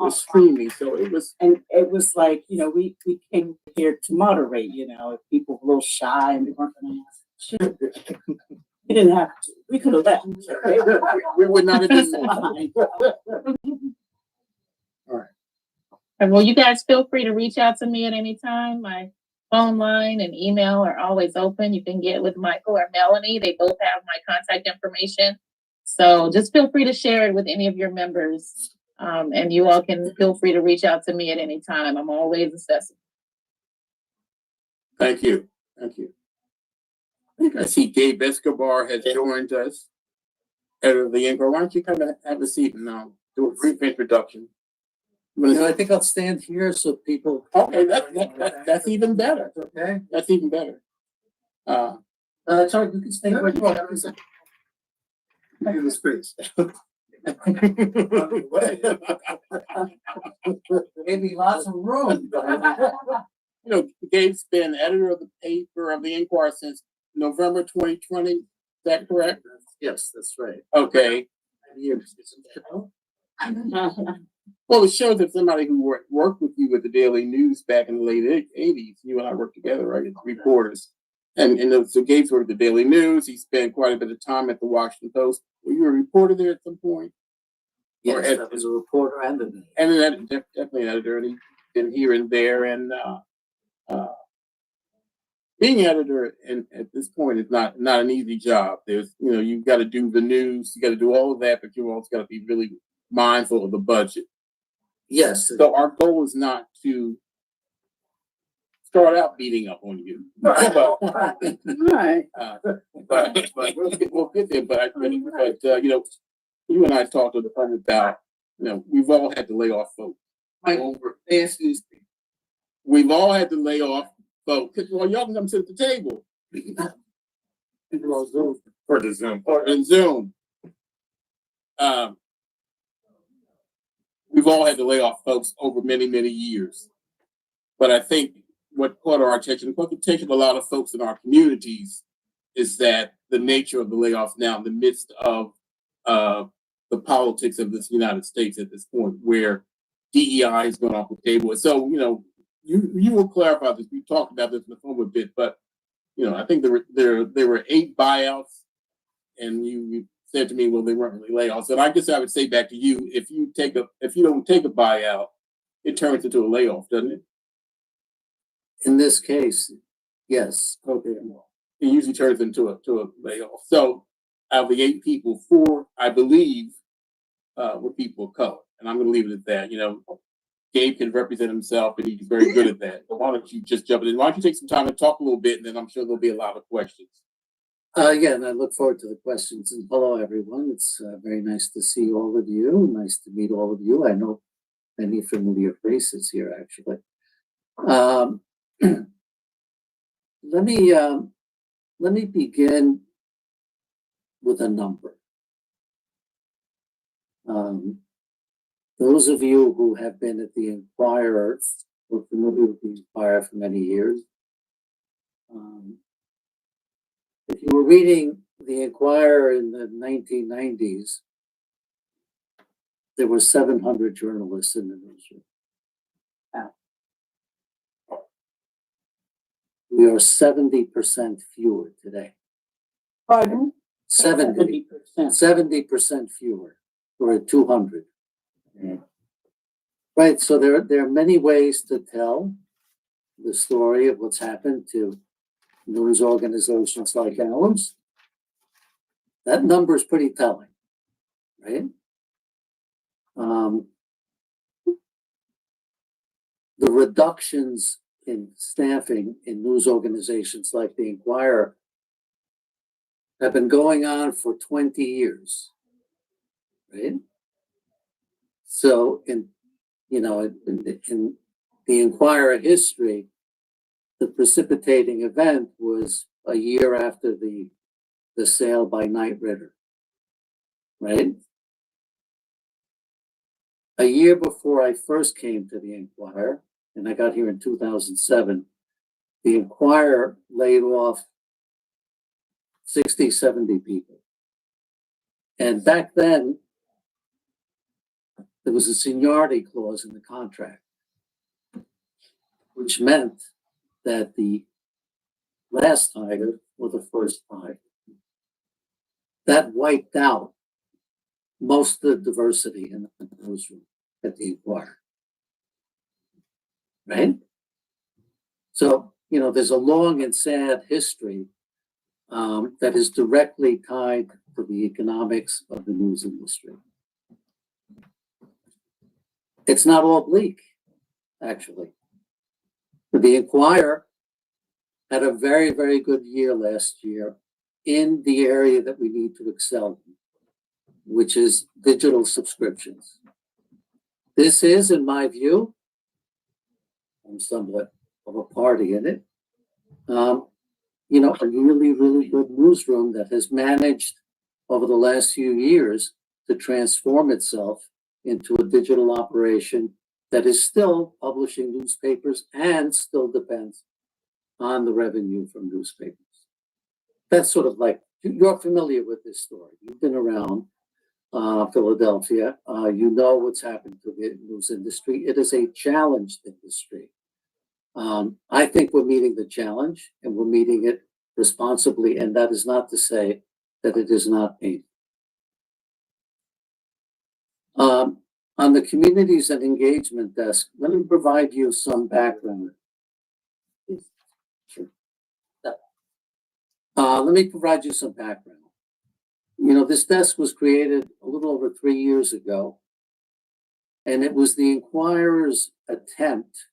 was streaming, so it was, and it was like, we came here to moderate, if people were a little shy and they weren't going to ask. We didn't have to. We could have left. We would not have been fine. All right. And well, you guys feel free to reach out to me at any time. My phone line and email are always open. You can get with Michael or Melanie. They both have my contact information. So just feel free to share it with any of your members. And you all can feel free to reach out to me at any time. I'm always accessible. Thank you. Thank you. I think I see Gabe Escobar has joined us, editor of the Inquirer. Why don't you come and have a seat and do a brief introduction? I think I'll stand here so people. Okay, that's even better. Okay, that's even better. Sorry, you can stay where you are. Give the space. Maybe lots of room. Gabe's been editor of the paper of the Inquirer since November 2020. Is that correct? Yes, that's right. Okay. Well, it shows that somebody who worked with you with the Daily News back in the late 80s, you and I worked together, right, as reporters. And so Gabe's worked at the Daily News. He spent quite a bit of time at the Washington Post. Were you a reporter there at some point? Yes, I was a reporter and an editor. And definitely an editor. And he's been here and there. And being editor at this point is not an easy job. There's, you've got to do the news, you got to do all of that, but you also got to be really mindful of the budget. Yes. So our goal is not to start out beating up on you. Right. But we'll get there. But you and I talked on the phone about, we've all had to lay off folks. We've all had to lay off folks. Well, y'all can come sit at the table. For the Zoom. Or in Zoom. We've all had to lay off folks over many, many years. But I think what caught our attention, what attention a lot of folks in our communities, is that the nature of the layoffs now in the midst of the politics of this United States at this point, where DEI has gone off the table. And so, you will clarify this. We talked about this in the phone a bit, but I think there were 8 buyouts, and you said to me, well, they weren't really layoffs. And I guess I would say back to you, if you don't take a buyout, it turns into a layoff, doesn't it? In this case, yes. Okay. It usually turns into a layoff. So out of the 8 people, 4, I believe, were people of color. And I'm going to leave it at that. Gabe can represent himself, and he's very good at that. But why don't you just jump in? Why don't you take some time to talk a little bit, and then I'm sure there'll be a lot of questions. And I look forward to the questions. And hello, everyone. It's very nice to see all of you. Nice to meet all of you. I know many familiar faces here, actually. Let me begin with a number. Those of you who have been at the Inquirer, or familiar with the Inquirer for many years, if you were reading the Inquirer in the 1990s, there were 700 journalists in the newsroom. We are 70% fewer today. Pardon? 70% fewer. We're at 200. Right, so there are many ways to tell the story of what's happened to news organizations like ours. That number is pretty telling, right? The reductions in staffing in news organizations like the Inquirer have been going on for 20 years, right? So in the Inquirer history, the precipitating event was a year after the sale by Knight Ridder, right? A year before I first came to the Inquirer, and I got here in 2007, the Inquirer laid off 60, 70 people. And back then, there was a seniority clause in the contract, which meant that the last hire or the first hire, that wiped out most of the diversity in the newsroom at the Inquirer. Right? So, there's a long and sad history that is directly tied to the economics of the news industry. It's not all bleak, actually. The Inquirer had a very, very good year last year in the area that we need to excel in, which is digital subscriptions. This is, in my view, I'm somewhat of a party in it, a really, really good newsroom that has managed over the last few years to transform itself into a digital operation that is still publishing newspapers and still depends on the revenue from newspapers. That's sort of like, you're familiar with this story. You've been around Philadelphia. You know what's happened to the news industry. It is a challenged industry. I think we're meeting the challenge and we're meeting it responsibly, and that is not to say that it is not painful. On the communities and engagement desk, let me provide you some background. Sure. Let me provide you some background. This desk was created a little over 3 years ago, and it was the Inquirer's attempt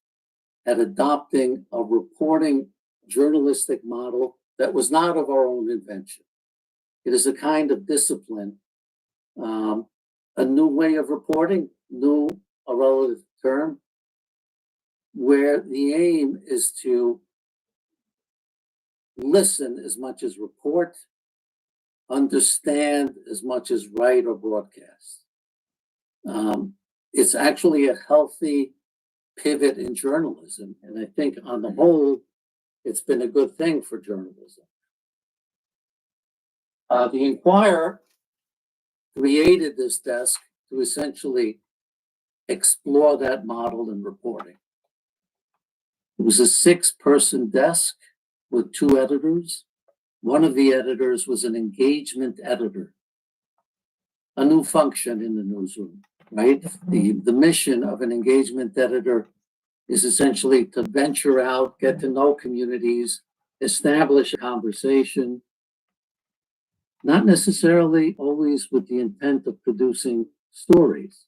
at adopting a reporting journalistic model that was not of our own invention. It is a kind of discipline, a new way of reporting, a relative term, where the aim is to listen as much as report, understand as much as write or broadcast. It's actually a healthy pivot in journalism, and I think on the whole, it's been a good thing for journalism. The Inquirer created this desk to essentially explore that model in reporting. It was a 6-person desk with 2 editors. One of the editors was an engagement editor, a new function in the newsroom, right? The mission of an engagement editor is essentially to venture out, get to know communities, establish a conversation, not necessarily always with the intent of producing stories.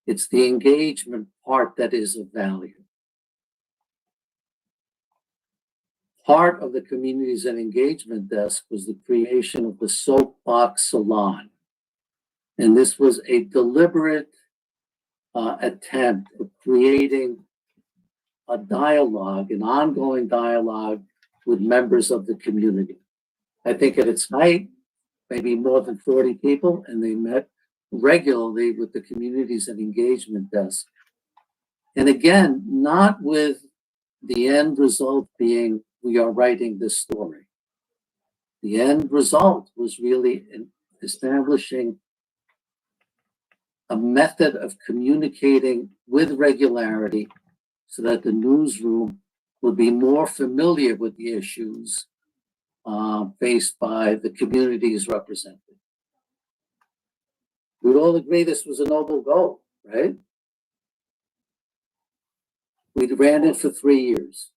It's the engagement part that is of value. Part of the communities and engagement desk was the creation of the Soapbox Salon. And this was a deliberate attempt of creating a dialogue, an ongoing dialogue with members of the community. I think at its height, maybe more than 40 people, and they met regularly with the communities and engagement desk. And again, not with the end result being we are writing this story. The end result was really establishing a method of communicating with regularity so that the newsroom would be more familiar with the issues faced by the communities represented. We'd all agree this was a noble goal, right? We ran it for 3 years.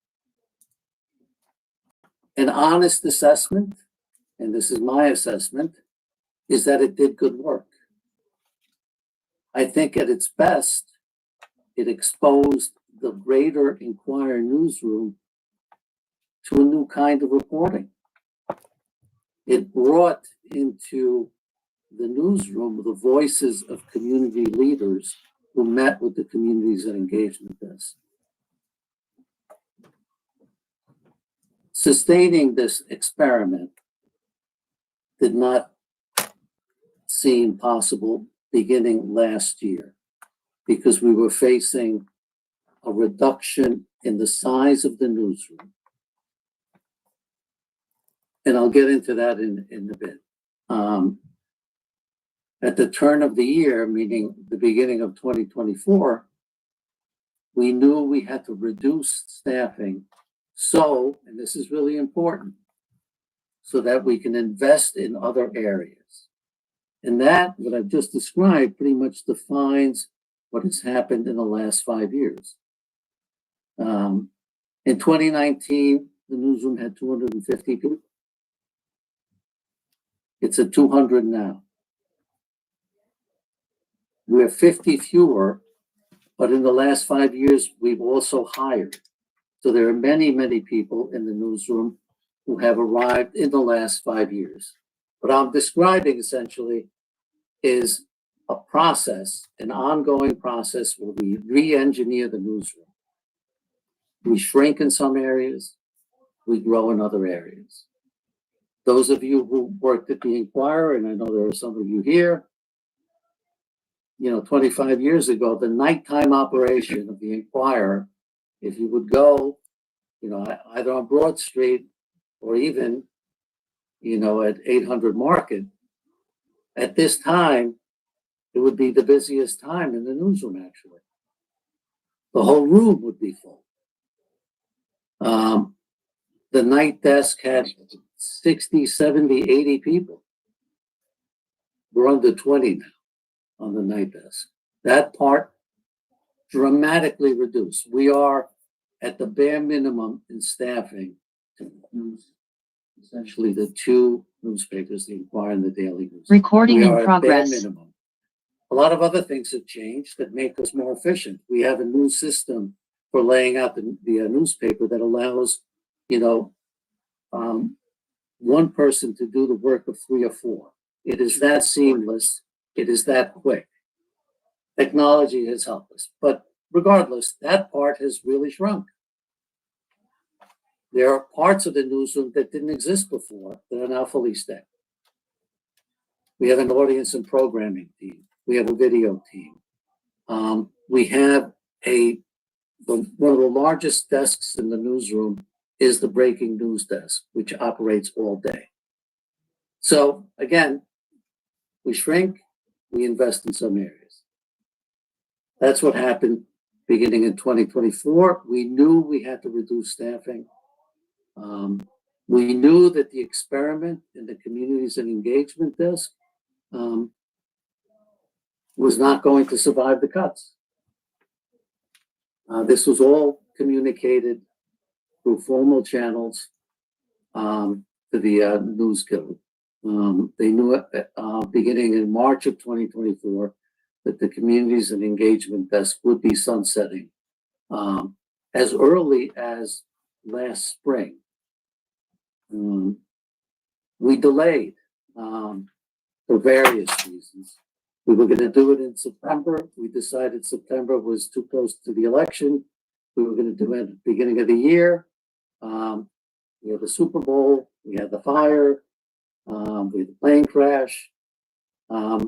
An honest assessment, and this is my assessment, is that it did good work. I think at its best, it exposed the greater Inquirer newsroom to a new kind of reporting. It brought into the newsroom the voices of community leaders who met with the communities and engagement desk. Sustaining this experiment did not seem possible beginning last year because we were facing a reduction in the size of the newsroom. And I'll get into that in a bit. At the turn of the year, meaning the beginning of 2024, we knew we had to reduce staffing. So, and this is really important, so that we can invest in other areas. And that, what I've just described, pretty much defines what has happened in the last 5 years. In 2019, the newsroom had 250 people. It's at 200 now. We have 50 fewer, but in the last 5 years, we've also hired. So there are many, many people in the newsroom who have arrived in the last 5 years. What I'm describing essentially is a process, an ongoing process where we re-engineer the newsroom. We shrink in some areas, we grow in other areas. Those of you who worked at the Inquirer, and I know there are some of you here, 25 years ago, the nighttime operation of the Inquirer, if you would go, either on Broad Street or even, at 800 Market, at this time, it would be the busiest time in the newsroom, actually. The whole room would be full. The night desk had 60, 70, 80 people. We're under 20 now on the night desk. That part dramatically reduced. We are at the bare minimum in staffing to use essentially the two newspapers, the Inquirer and the Daily News. Recording We in are at progress. bare minimum. A lot of other things have changed that make us more efficient. We have a new system for laying out the newspaper that allows, one person to do the work of 3 or 4. It is that seamless. It is that quick. Technology has helped us. But regardless, that part has really shrunk. There are parts of the newsroom that didn't exist before that are now fully staffed. We have an audience and programming team. We have a video team. We have one of the largest desks in the newsroom is the breaking news desk, which operates all day. So again, we shrink, we invest in some areas. That's what happened beginning in 2024. We knew we had to reduce staffing. We knew that the experiment in the communities and engagement desk was not going to survive the cuts. This was all communicated through formal channels to the News Guild. They knew beginning in March of 2024 that the communities and engagement desk would be sunsetting as early as last spring. We delayed for various reasons. We were going to do it in September. We decided September was too close to the election. We were going to do it at the beginning of the year. We had the Super Bowl. We had the fire. We had the plane crash.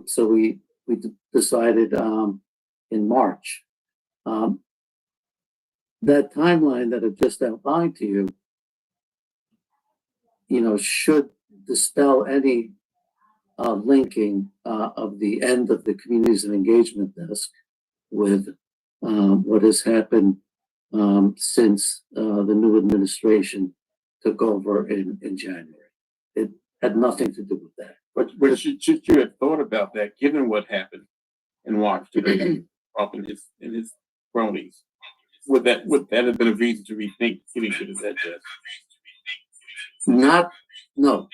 So we decided in March. That timeline that I've just outlined to you, should dispel any linking of the end of the communities and engagement desk with what has happened since the new administration took over in January. It had nothing to do with that. But should you have thought about that, given what happened in Washington, Trump and his cronies? Would that have been a reason to rethink getting to that desk? No,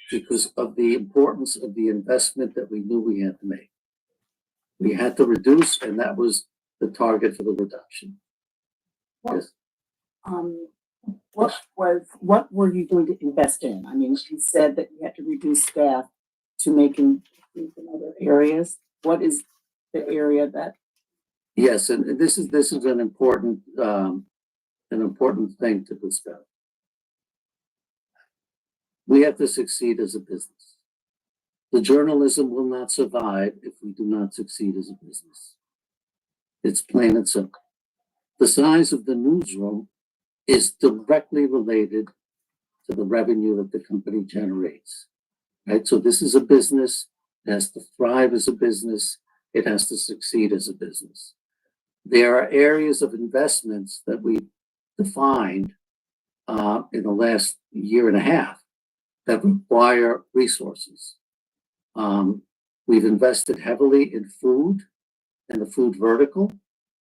because of the importance of the investment that we knew we had to make. We had to reduce, and that was the target for the reduction. Yes. What were you going to invest in? I mean, you said that you had to reduce staff to make in other areas. What is the area that? Yes, and this is an important thing to discuss. We have to succeed as a business. The journalism will not survive if we do not succeed as a business. It's plain and simple. The size of the newsroom is directly related to the revenue that the company generates, right? So this is a business It has to thrive as a business. It has to succeed as a business. There are areas of investments that we defined in the last year and a half that require resources. We've invested heavily in food and the food vertical.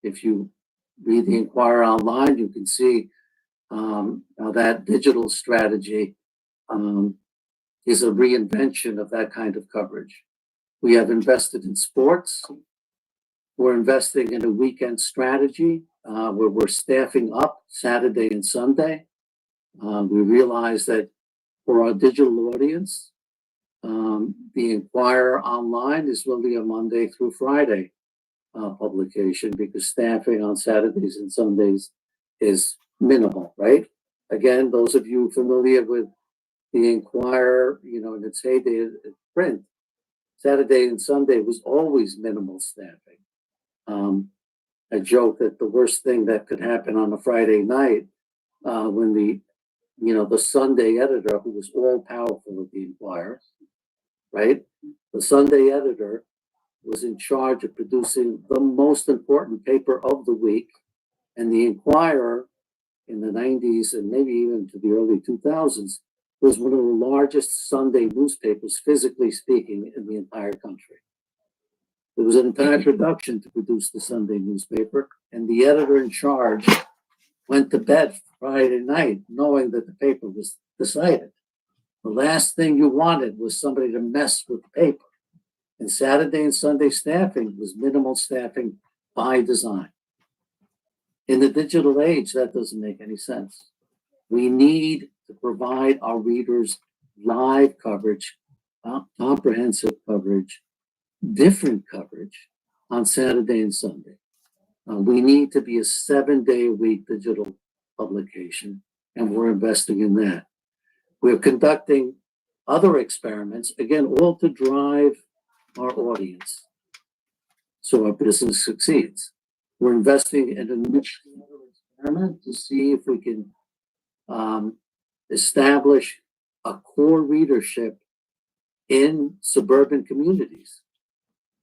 If you read the Inquirer online, you can see how that digital strategy is a reinvention of that kind of coverage. We have invested in sports. We're investing in a weekend strategy where we're staffing up Saturday and Sunday. We realize that for our digital audience, the Inquirer online is really a Monday through Friday publication because staffing on Saturdays and Sundays is minimal, right? Again, those of you familiar with the Inquirer, in its heyday in print, Saturday and Sunday was always minimal staffing. I joke that the worst thing that could happen on a Friday night when the Sunday editor, who was all powerful at the Inquirer, right? The Sunday editor was in charge of producing the most important paper of the week, and the Inquirer in the 90s and maybe even to the early 2000s was one of the largest Sunday newspapers, physically speaking, in the entire country. There was an entire production to produce the Sunday newspaper, and the editor in charge went to bed Friday night knowing that the paper was decided. The last thing you wanted was somebody to mess with the paper. And Saturday and Sunday staffing was minimal staffing by design. In the digital age, that doesn't make any sense. We need to provide our readers live coverage, comprehensive coverage, different coverage on Saturday and Sunday. We need to be a 7-day-a-week digital publication, and we're investing in that. We're conducting other experiments, again, all to drive our audience so our business succeeds. We're investing in an experiment to see if we can establish a core readership in suburban communities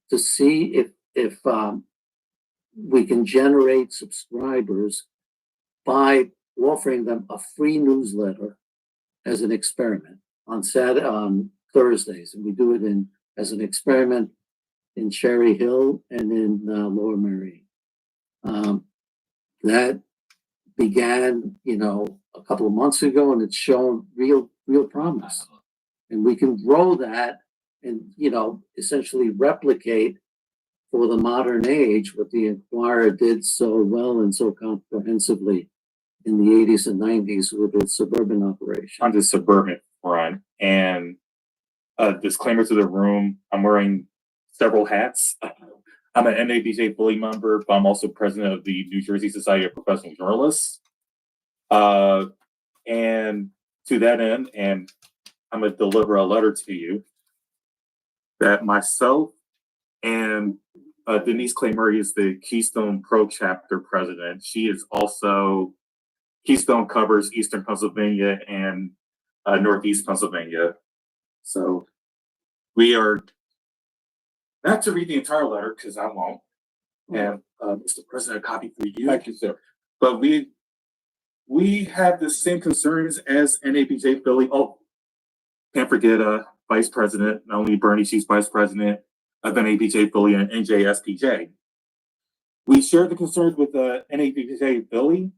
to see if we can generate subscribers by offering them a free newsletter as an experiment on Thursdays, and we do it as an experiment in Cherry Hill and in Lower Merion. That began, a couple of months ago, and it's shown real promise. And we can grow that and, essentially replicate for the modern age what the Inquirer did so well and so comprehensively in the 80s and 90s with its suburban operation. On the suburban front, and a disclaimer to the room, I'm wearing several hats. I'm an NABJ Bully member, but I'm also president of the New Jersey Society of Professional Journalists. And to that end, and I'm going to deliver a letter to you that myself and Denise Clay Murray is the Keystone Pro Chapter president. She is also, Keystone covers Eastern Pennsylvania and Northeast Pennsylvania. So we are, not to read the entire letter, because I won't, and Mr. President, a copy for you. Thank you, sir. But we have the same concerns as NABJ Philly. Oh, can't forget Vice President, not only Bernie, she's Vice President of NABJ Philly and NJSPJ. We share the concerns with NABJ Philly,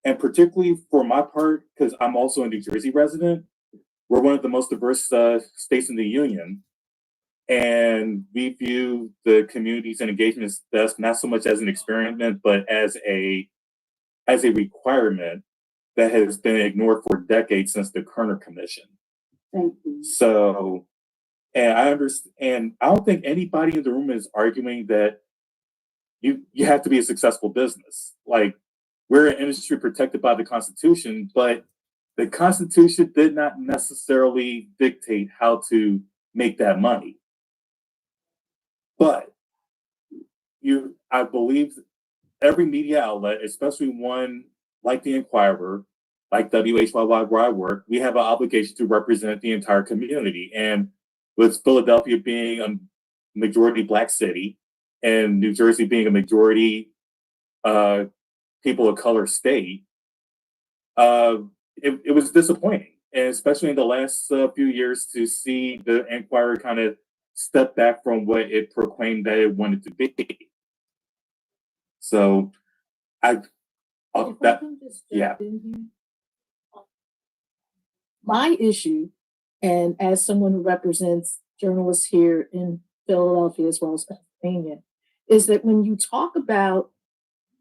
and particularly for my part, because I'm also a New Jersey resident, we're one of the most diverse states in the union. And we view the communities and engagements desk not so much as an experiment, but as a requirement that has been ignored for decades since the Kerner Commission. Thank you. So, and I understand, and I don't think anybody in the room is arguing that you have to be a successful business. Like, we're an industry protected by the Constitution, but the Constitution did not necessarily dictate how to make that money. But I believe every media outlet, especially one like the Inquirer, like WHYY where I work, we have an obligation to represent the entire community. And with Philadelphia being a majority Black city and New Jersey being a majority people of color state, it was disappointing, and especially in the last few years to see the Inquirer kind of step back from what it proclaimed that it wanted to be. So, yeah. My issue, and as someone who represents journalists here in Philadelphia as well as Pennsylvania, is that when you talk about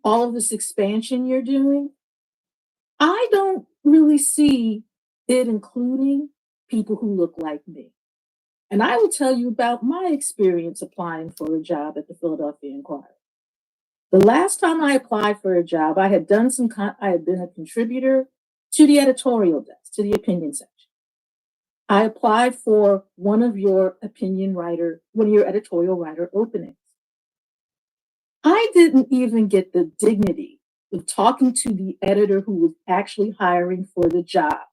all of this expansion you're doing, I don't really see it including people who look like me. And I will tell you about my experience applying for a job at the Philadelphia Inquirer. The last time I applied for a job, I had been a contributor to the editorial desk, to the opinion section. I applied for one of your editorial writer openings. I didn't even get the dignity of talking to the editor who was actually hiring for the job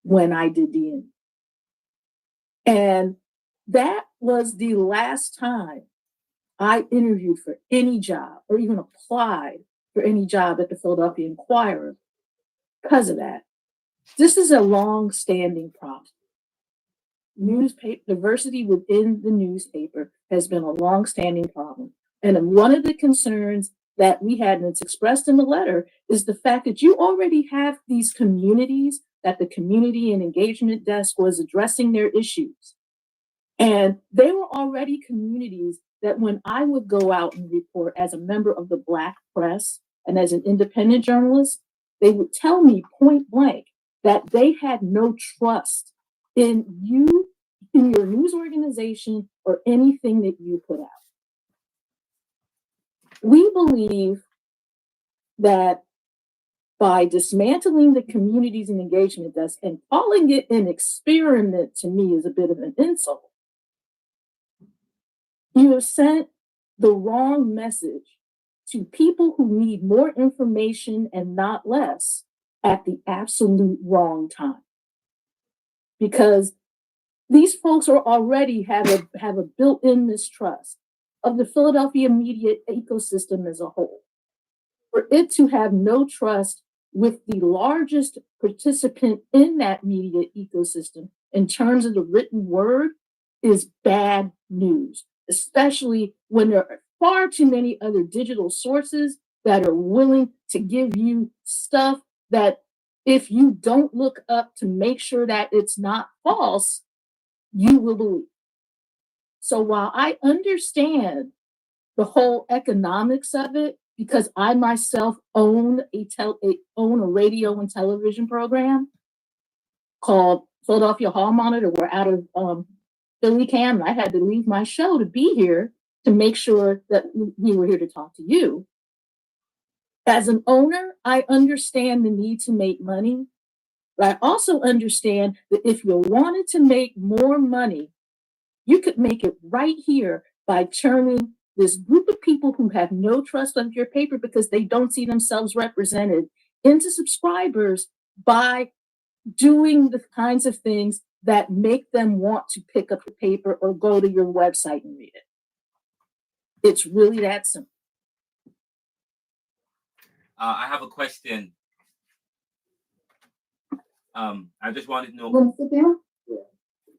when I did the interview. And that was the last time I interviewed for any job or even applied for any job at the Philadelphia Inquirer because of that. This is a long-standing problem. Newspaper diversity within the newspaper has been a long-standing problem. And one of the concerns that we had, and it's expressed in the letter, is the fact that you already have these communities, that the community and engagement desk was addressing their issues. And they were already communities that when I would go out and report as a member of the Black press and as an independent journalist, they would tell me point blank that they had no trust in you, in your news organization, or anything that you put out. We believe that by dismantling the communities and engagement desk and calling it an experiment, to me is a bit of an insult. You have sent the wrong message to people who need more information and not less at the absolute wrong time. Because these folks are already have a built-in mistrust of the Philadelphia media ecosystem as a whole. For it to have no trust with the largest participant in that media ecosystem in terms of the written word is bad news, especially when there are far too many other digital sources that are willing to give you stuff that if you don't look up to make sure that it's not false, you will believe. So while I understand the whole economics of it, because I myself own a radio and television program called Philadelphia Hall Monitor. We're out of Philly Cam. I had to leave my show to be here to make sure that we were here to talk to you. As an owner, I understand the need to make money, but I also understand that if you wanted to make more money, you could make it right here by turning this group of people who have no trust of your paper because they don't see themselves represented into subscribers by doing the kinds of things that make them want to pick up the paper or go to your website and read it. It's really that simple. I have a question. I just wanted to know. Want to sit down? Yeah.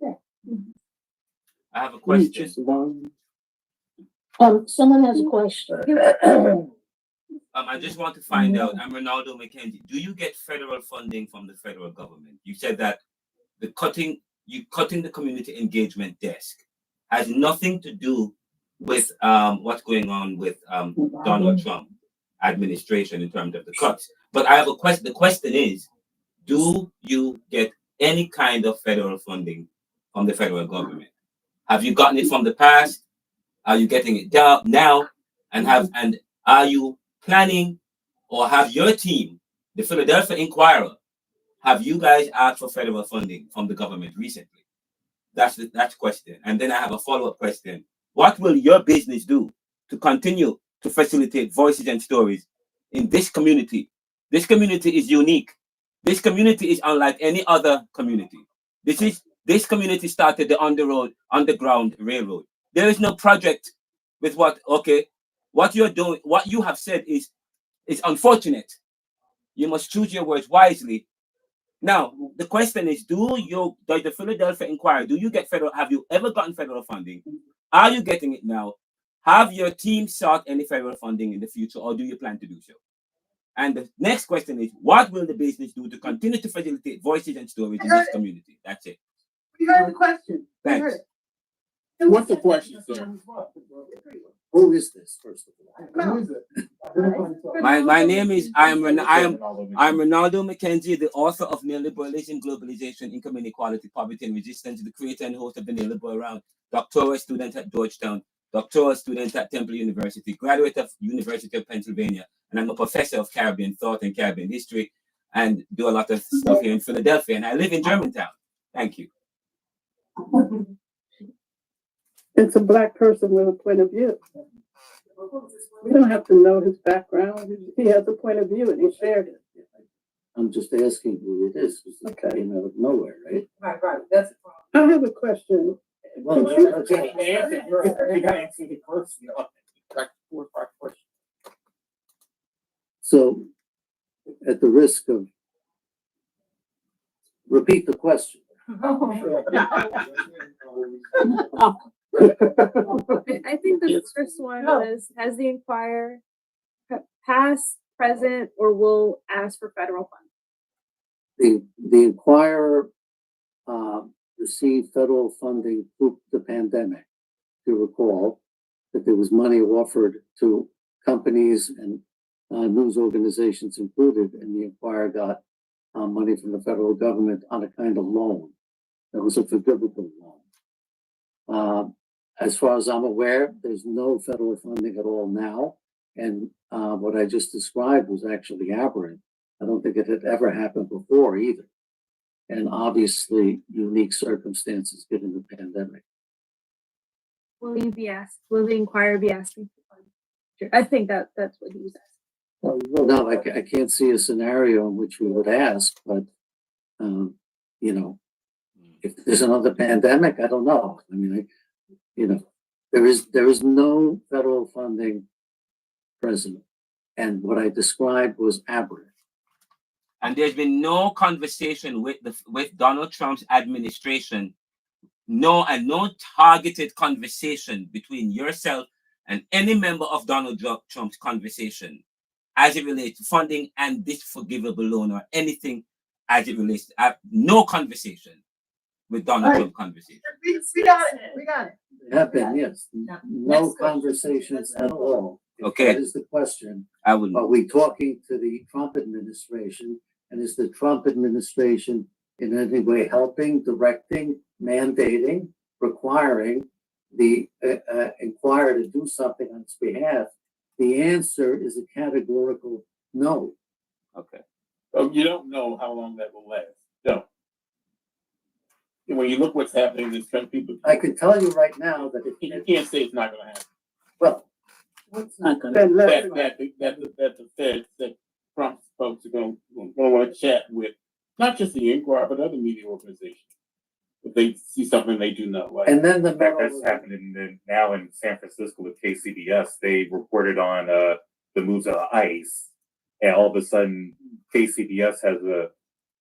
Okay. I have a question. Someone has a question. I just want to find out. I'm Ronaldo McKenzie. Do you get federal funding from the federal government? You said that cutting the community engagement desk has nothing to do with what's going on with Donald Trump administration in terms of the cuts. But I have a question. The question is, do you get any kind of federal funding from the federal government? Have you gotten it from the past? Are you getting it now? And are you planning, or have your team, the Philadelphia Inquirer, have you guys asked for federal funding from the government recently? That's the question. And then I have a follow-up question. What will your business do to continue to facilitate voices and stories in this community? This community is unique. This community is unlike any other community. This is This community started the underground railroad. There is no project with what you're doing, what you have said is unfortunate. You must choose your words wisely. Now, the question is, does the Philadelphia Inquirer, have you ever gotten federal funding? Are you getting it now? Have your team sought any federal funding in the future, or do you plan to do so? And the next question is, what will the business do to continue to facilitate voices and stories in this community? That's it. We heard the question. Thanks. What's the question, sir? Who is this, first of all? Who is it? My name is I am Ronaldo McKenzie, the author of Neoliberalism, Globalization, Income Inequality, Poverty and Resistance, the creator and host of the Neoliberal Round, doctoral student at Georgetown, doctoral student at Temple University, graduate of University of Pennsylvania, and I'm a professor of Caribbean thought and Caribbean history, and do a lot of stuff here in Philadelphia, and I live in Germantown. Thank you. It's a Black person with a point of view. We don't have to know his background. He has a point of view and he shared it. I'm just asking who it is. Okay. Came out of nowhere, right? Right. That's the I problem. have a question. Well, Okay. You gotta answer the question. Like 4 or 5 questions. so, at the risk of, repeat the question. I think the first one was, has the Inquirer past, present, or will ask for federal funds? The Inquirer received federal funding through the pandemic. If you recall that there was money offered to companies and news organizations included, and the Inquirer got money from the federal government on a kind of loan. That was a forgivable loan. As far as I'm aware, there's no federal funding at all now. And what I just described was actually aberrant. I don't think it had ever happened before either. And obviously, unique circumstances given the pandemic. Will the Inquirer be asking for funds? I think that's what he was asking. No, I can't see a scenario in which we would ask, but, if there's another pandemic, I don't know. I mean, there is no federal funding present. And what I described was aberrant. And there's been no conversation with Donald Trump's administration, no targeted conversation between yourself and any member of Donald Trump's conversation as it relates to funding and this forgivable loan or anything as it relates to no conversation with Donald Trump conversation. We got it. There have been, yes, no conversations at all. If Okay. that is the question. I would. Are we talking to the Trump administration? And is the Trump administration in any way helping, directing, mandating, requiring the Inquirer to do something on its behalf? The answer is a categorical no. Okay. You don't know how long that will last. No. And when you look what's happening in this country, people, I can tell you right now that if you can't say it's not going to happen. well, What's not gonna? That the Fed, that Trump's folks are going to want to chat with not just the Inquirer but other media organizations if they see something they do know. Like, and then the In fact, memo that's happening now in San Francisco with KCBS. They reported on the moves of ICE, and all of a sudden, KCBS has a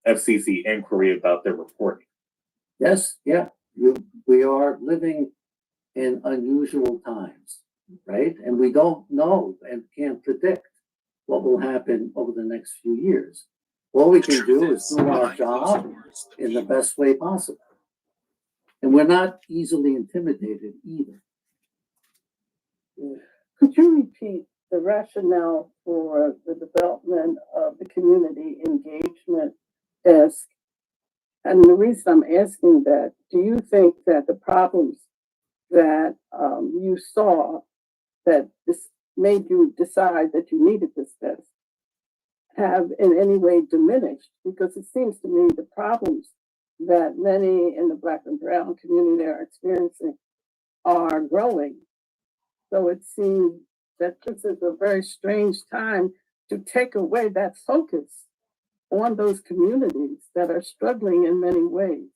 FCC inquiry about their reporting. yes, yeah, we are living in unusual times, right? And we don't know and can't predict what will happen over the next few years. All we can do is do our job in the best way possible. And we're not easily intimidated either. Could you repeat the rationale for the development of the community engagement desk? And the reason I'm asking that, do you think that the problems that you saw that this made you decide that you needed this desk have in any way diminished? Because it seems to me the problems that many in the Black and Brown community are experiencing are growing. So it seems that this is a very strange time to take away that focus on those communities that are struggling in many ways.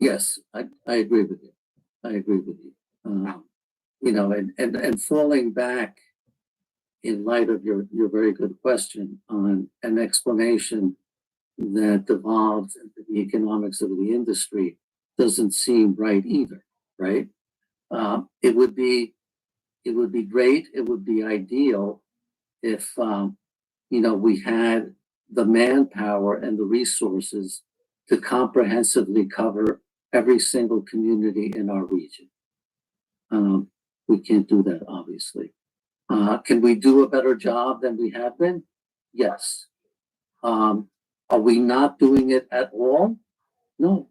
Yes, I agree with you. I agree with you. You know, and falling back in light of your very good question on an explanation that devolves into the economics of the industry doesn't seem right either, right? It would be great. It would be ideal if you know, we had the manpower and the resources to comprehensively cover every single community in our region. We can't do that, obviously. Can we do a better job than we have been? Yes. Are we not doing it at all? No.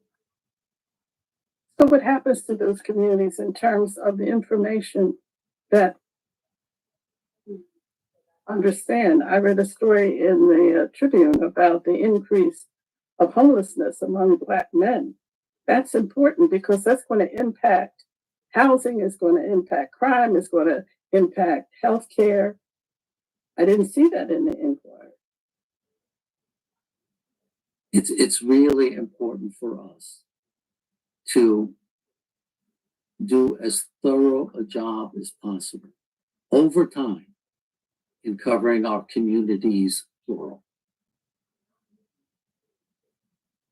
So what happens to those communities in terms of the information that understand? I read a story in the Tribune about the increase of homelessness among Black men. That's important because that's going to impact housing, is going to impact crime, is going to impact healthcare. I didn't see that in the Inquirer. It's really important for us to do as thorough a job as possible over time in covering our communities plural.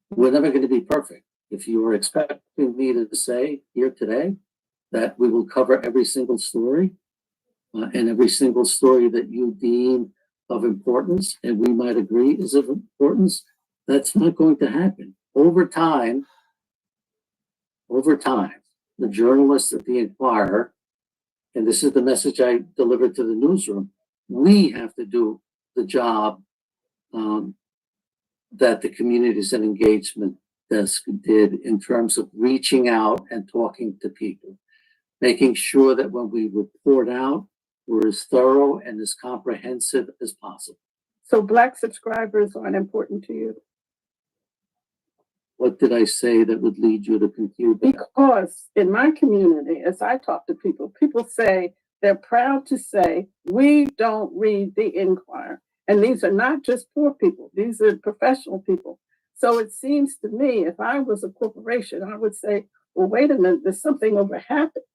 We're never going to be perfect. If you are expecting me to say here today that we will cover every single story and every single story that you deem of importance, and we might agree is of importance, that's not going to happen. Over time, the journalists at the Inquirer, and this is the message I delivered to the newsroom, we have to do the job that the Communities and Engagement Desk did in terms of reaching out and talking to people, making sure that when we report out, we're as thorough and as comprehensive as possible. So Black subscribers aren't important to you? What did I say that would lead you to conclude that? Because in my community, as I talk to people, people say they're proud to say, we don't read the Inquirer. And these are not just poor people, these are professional people. So it seems to me, if I was a corporation, I would say, well, wait a minute, there's something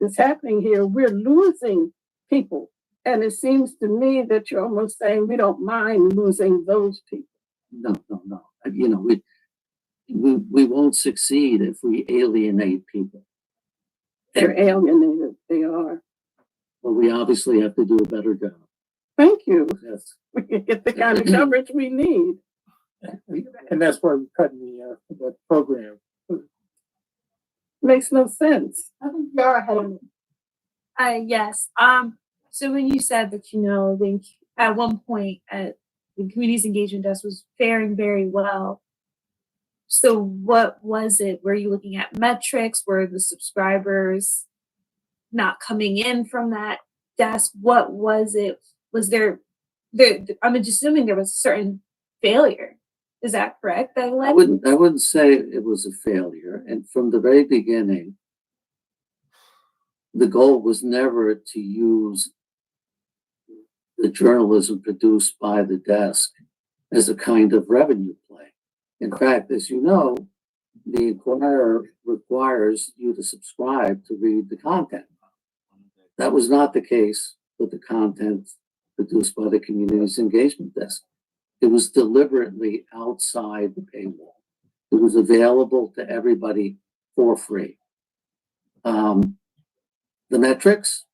that's happening here. We're losing people. And it seems to me that you're almost saying we don't mind losing those people. No. You know, we won't succeed if we alienate people. They're alienated, they are. Well, we obviously have to do a better job. Thank you. Yes. We can get the kind of coverage we need. And that's why we're cutting the program. Makes no sense. I think Yara had a Yes. So when you said that, you know, at one point the Communities Engagement Desk was faring very well. So what was it? Were you looking at metrics? Were the subscribers not coming in from that desk? What was it? Was there I'm just assuming there was a certain failure. Is that correct? I wouldn't say it was a failure. And from the very beginning, the goal was never to use the journalism produced by the desk as a kind of revenue play. In fact, as you know, the Inquirer requires you to subscribe to read the content. That was not the case with the content produced by the Communities Engagement Desk. It was deliberately outside the paywall. It was available to everybody for free. The metrics,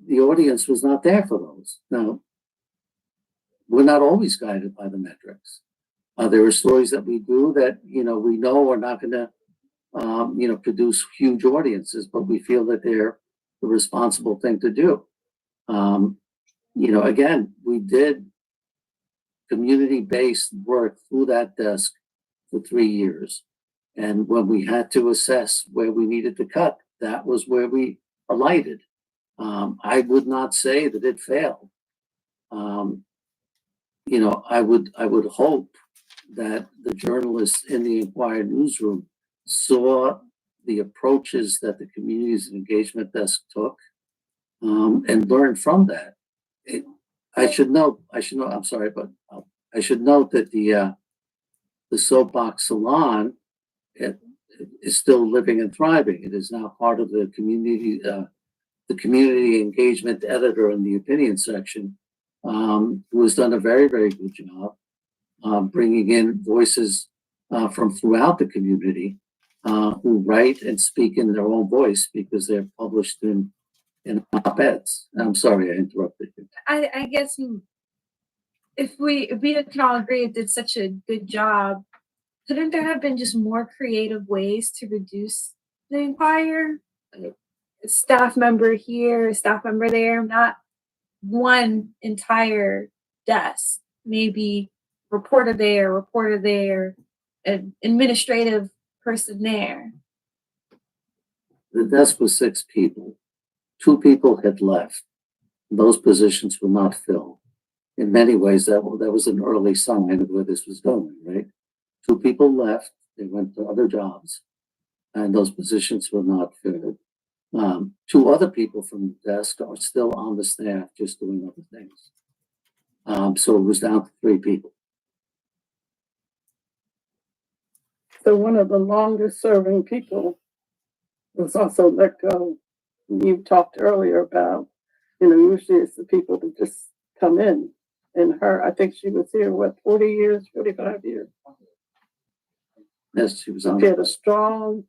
the audience was not there for those. Now, we're not always guided by the metrics. There are stories that we do that, you know, we know are not going to, you know, produce huge audiences, but we feel that they're the responsible thing to do. You know, again, we did community-based work through that desk for 3 years. And when we had to assess where we needed to cut, that was where we alighted. I would not say that it failed. You know, I would hope that the journalists in the Inquirer newsroom saw the approaches that the Communities and Engagement Desk took and learned from that. I should note, I'm sorry, but I should note that the Soapbox Salon, is still living and thriving. It is now part of the community engagement editor in the opinion section, who has done a very, very good job bringing in voices from throughout the community who write and speak in their own voice because they're published in op-eds. I'm sorry I interrupted you. I guess if we can all agree it did such a good job, couldn't there have been just more creative ways to reduce the Inquirer? Like a staff member here, a staff member there, not one entire desk. Maybe reporter there, an administrative person there. The desk was 6 people. 2 people had left. Those positions were not filled. In many ways, that was an early sign of where this was going, right? 2 people left, they went to other jobs, and those positions were not filled. 2 other people from the desk are still on the staff just doing other things. So it was down to 3 people. So one of the longest serving people was also let go. You talked earlier about, usually it's the people that just come in. And I think she was here, 40 years, 45 years. Yes, she was on. She had a strong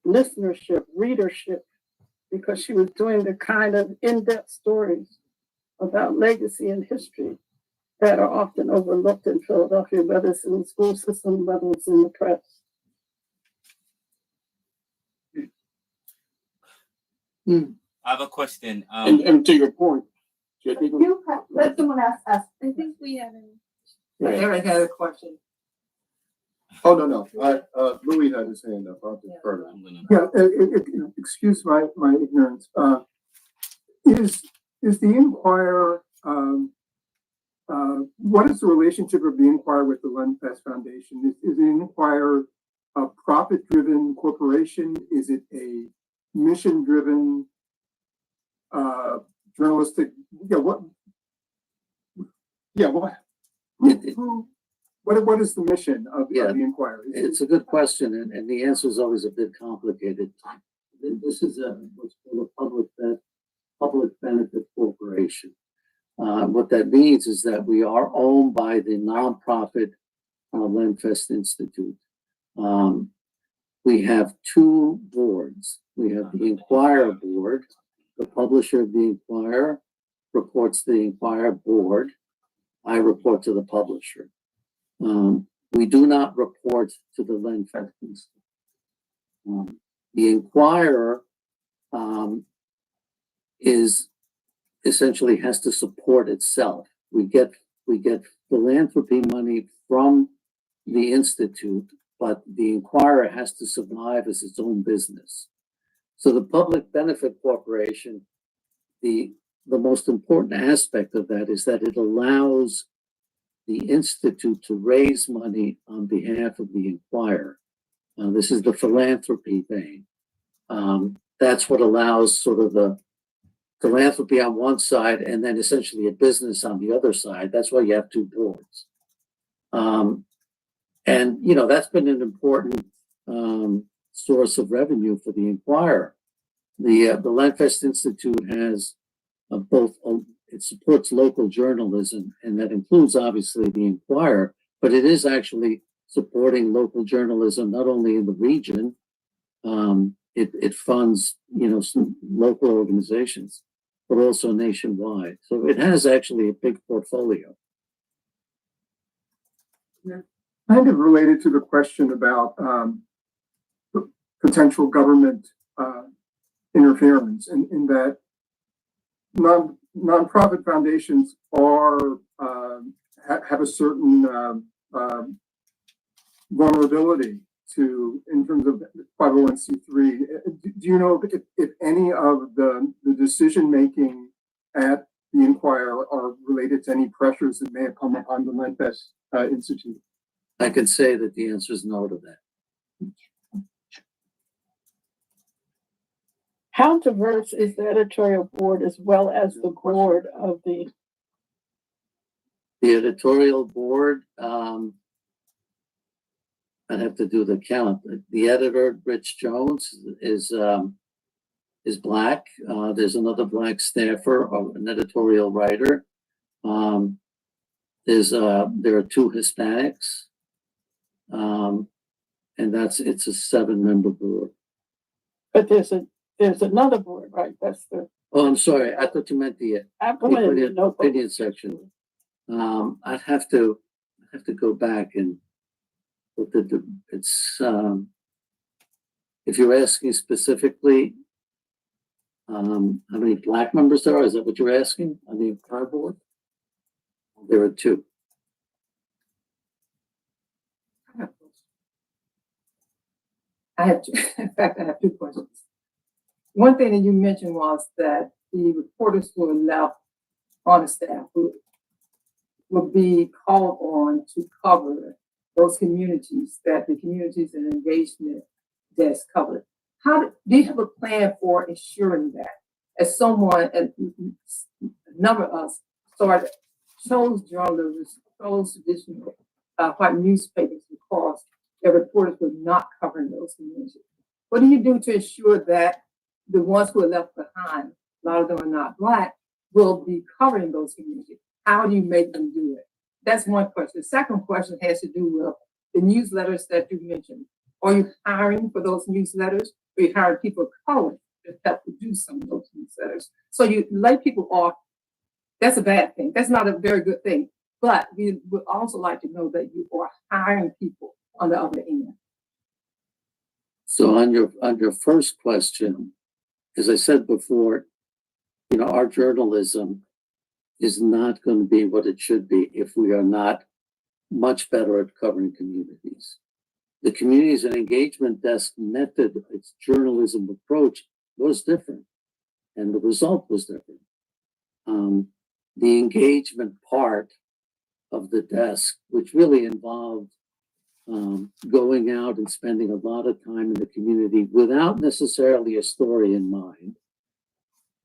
listenership, readership, because she was doing the kind of in-depth stories about legacy and history that are often overlooked in Philadelphia, whether it's in the school system, whether it's in the press. I have a question. And to your point, Let someone else ask. I think we had Eric had a question. Oh, no. Louis had his hand up. I'll defer to him. Yeah, excuse my ignorance. Is the Inquirer, what is the relationship of the Inquirer with the Lenfest Foundation? Is the Inquirer a profit-driven corporation? Is it a mission-driven journalistic? What is the mission of the Inquirer? It's a good question, and the answer is always a bit complicated. This is what's called a public benefit corporation. What that means is that we are owned by the nonprofit Lenfest Institute. We have 2 boards. We have the Inquirer board. The publisher of the Inquirer reports to the Inquirer board. I report to the publisher. We do not report to the Lenfest Institute. The Inquirer is essentially has to support itself. We get philanthropy money from the Institute, but the Inquirer has to survive as its own business. So the public benefit corporation, the most important aspect of that is that it allows the Institute to raise money on behalf of the Inquirer. This is the philanthropy thing. That's what allows sort of the philanthropy on one side and then essentially a business on the other side. That's why you have 2 boards. And, that's been an important source of revenue for the Inquirer. The Lenfest Institute has it supports local journalism, and that includes obviously the Inquirer, but it is actually supporting local journalism not only in the region, it funds some local organizations, but also nationwide. So it has actually a big portfolio. Kind of related to the question about potential government interference, in that nonprofit foundations are have a certain vulnerability in terms of 501c3. Do you know if any of the decision making at the Inquirer are related to any pressures that may have come upon the Lenfest Institute? I can say that the answer is no to that. How diverse is the editorial board as well as the board of the? The editorial board, I'd have to do the count. The editor, Rich Jones, is black. There's another black staffer, an editorial writer. There are two Hispanics. And it's a 7-member board. But there's another board, right? That's the. Oh, I'm sorry. I thought you meant the opinion section. I'd have to go back and look at it's if you're asking specifically how many black members there are, is that what you're asking on the entire board? There are 2. In fact, I have 2 questions. One thing that you mentioned was that the reporters who are left on the staff will be called on to cover those communities that the communities and engagement desk covered. Do you have a plan for ensuring that? As someone, a number of us chose journalists, chose traditional white newspapers because their reporters were not covering those communities. What do you do to ensure that the ones who are left behind, a lot of them are not black, will be covering those communities? How do you make them do it? That's one question. The second question has to do with the newsletters that you mentioned. Are you hiring for those newsletters? Or you hiring people of color to help produce some of those newsletters? So you lay people off. That's a bad thing. That's not a very good thing. But we would also like to know that you are hiring people on the other end. So on your first question, as I said before, our journalism is not going to be what it should be if we are not much better at covering communities. The communities and engagement desk method, its journalism approach was different, and the result was different. The engagement part of the desk, which really involved going out and spending a lot of time in the community without necessarily a story in mind,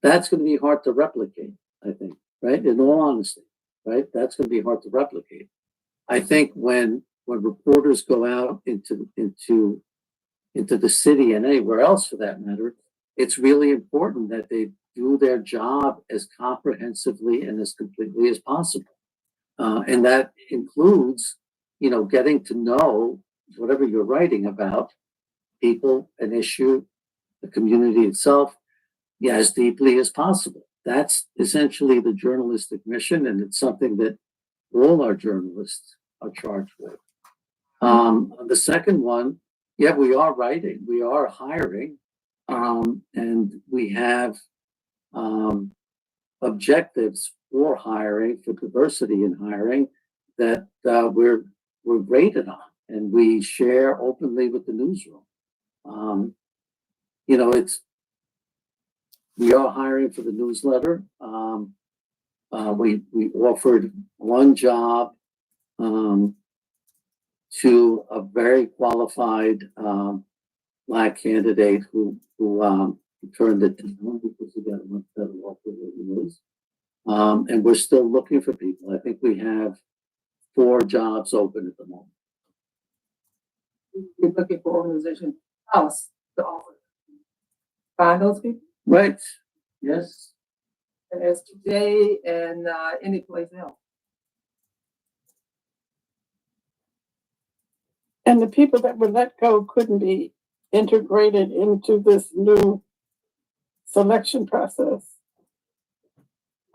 that's going to be hard to replicate, I think, right? In all honesty, right? That's going to be hard to replicate. I think when reporters go out into the city and anywhere else for that matter, it's really important that they do their job as comprehensively and as completely as possible. And that includes, getting to know whatever you're writing about, people, an issue, the community itself, as deeply as possible. That's essentially the journalistic mission, and it's something that all our journalists are charged with. The second one, we are writing, we are hiring, and we have objectives for hiring, for diversity in hiring that we're graded on, and we share openly with the newsroom. We are hiring for the newsletter. We offered one job to a very qualified black candidate who turned it down because he got a much better offer than he was. And we're still looking for people. I think we have 4 jobs open at the moment. You're looking for organization else to offer. Find those people? Right. Yes. And STJ and any place else. And the people that were let go couldn't be integrated into this new selection process.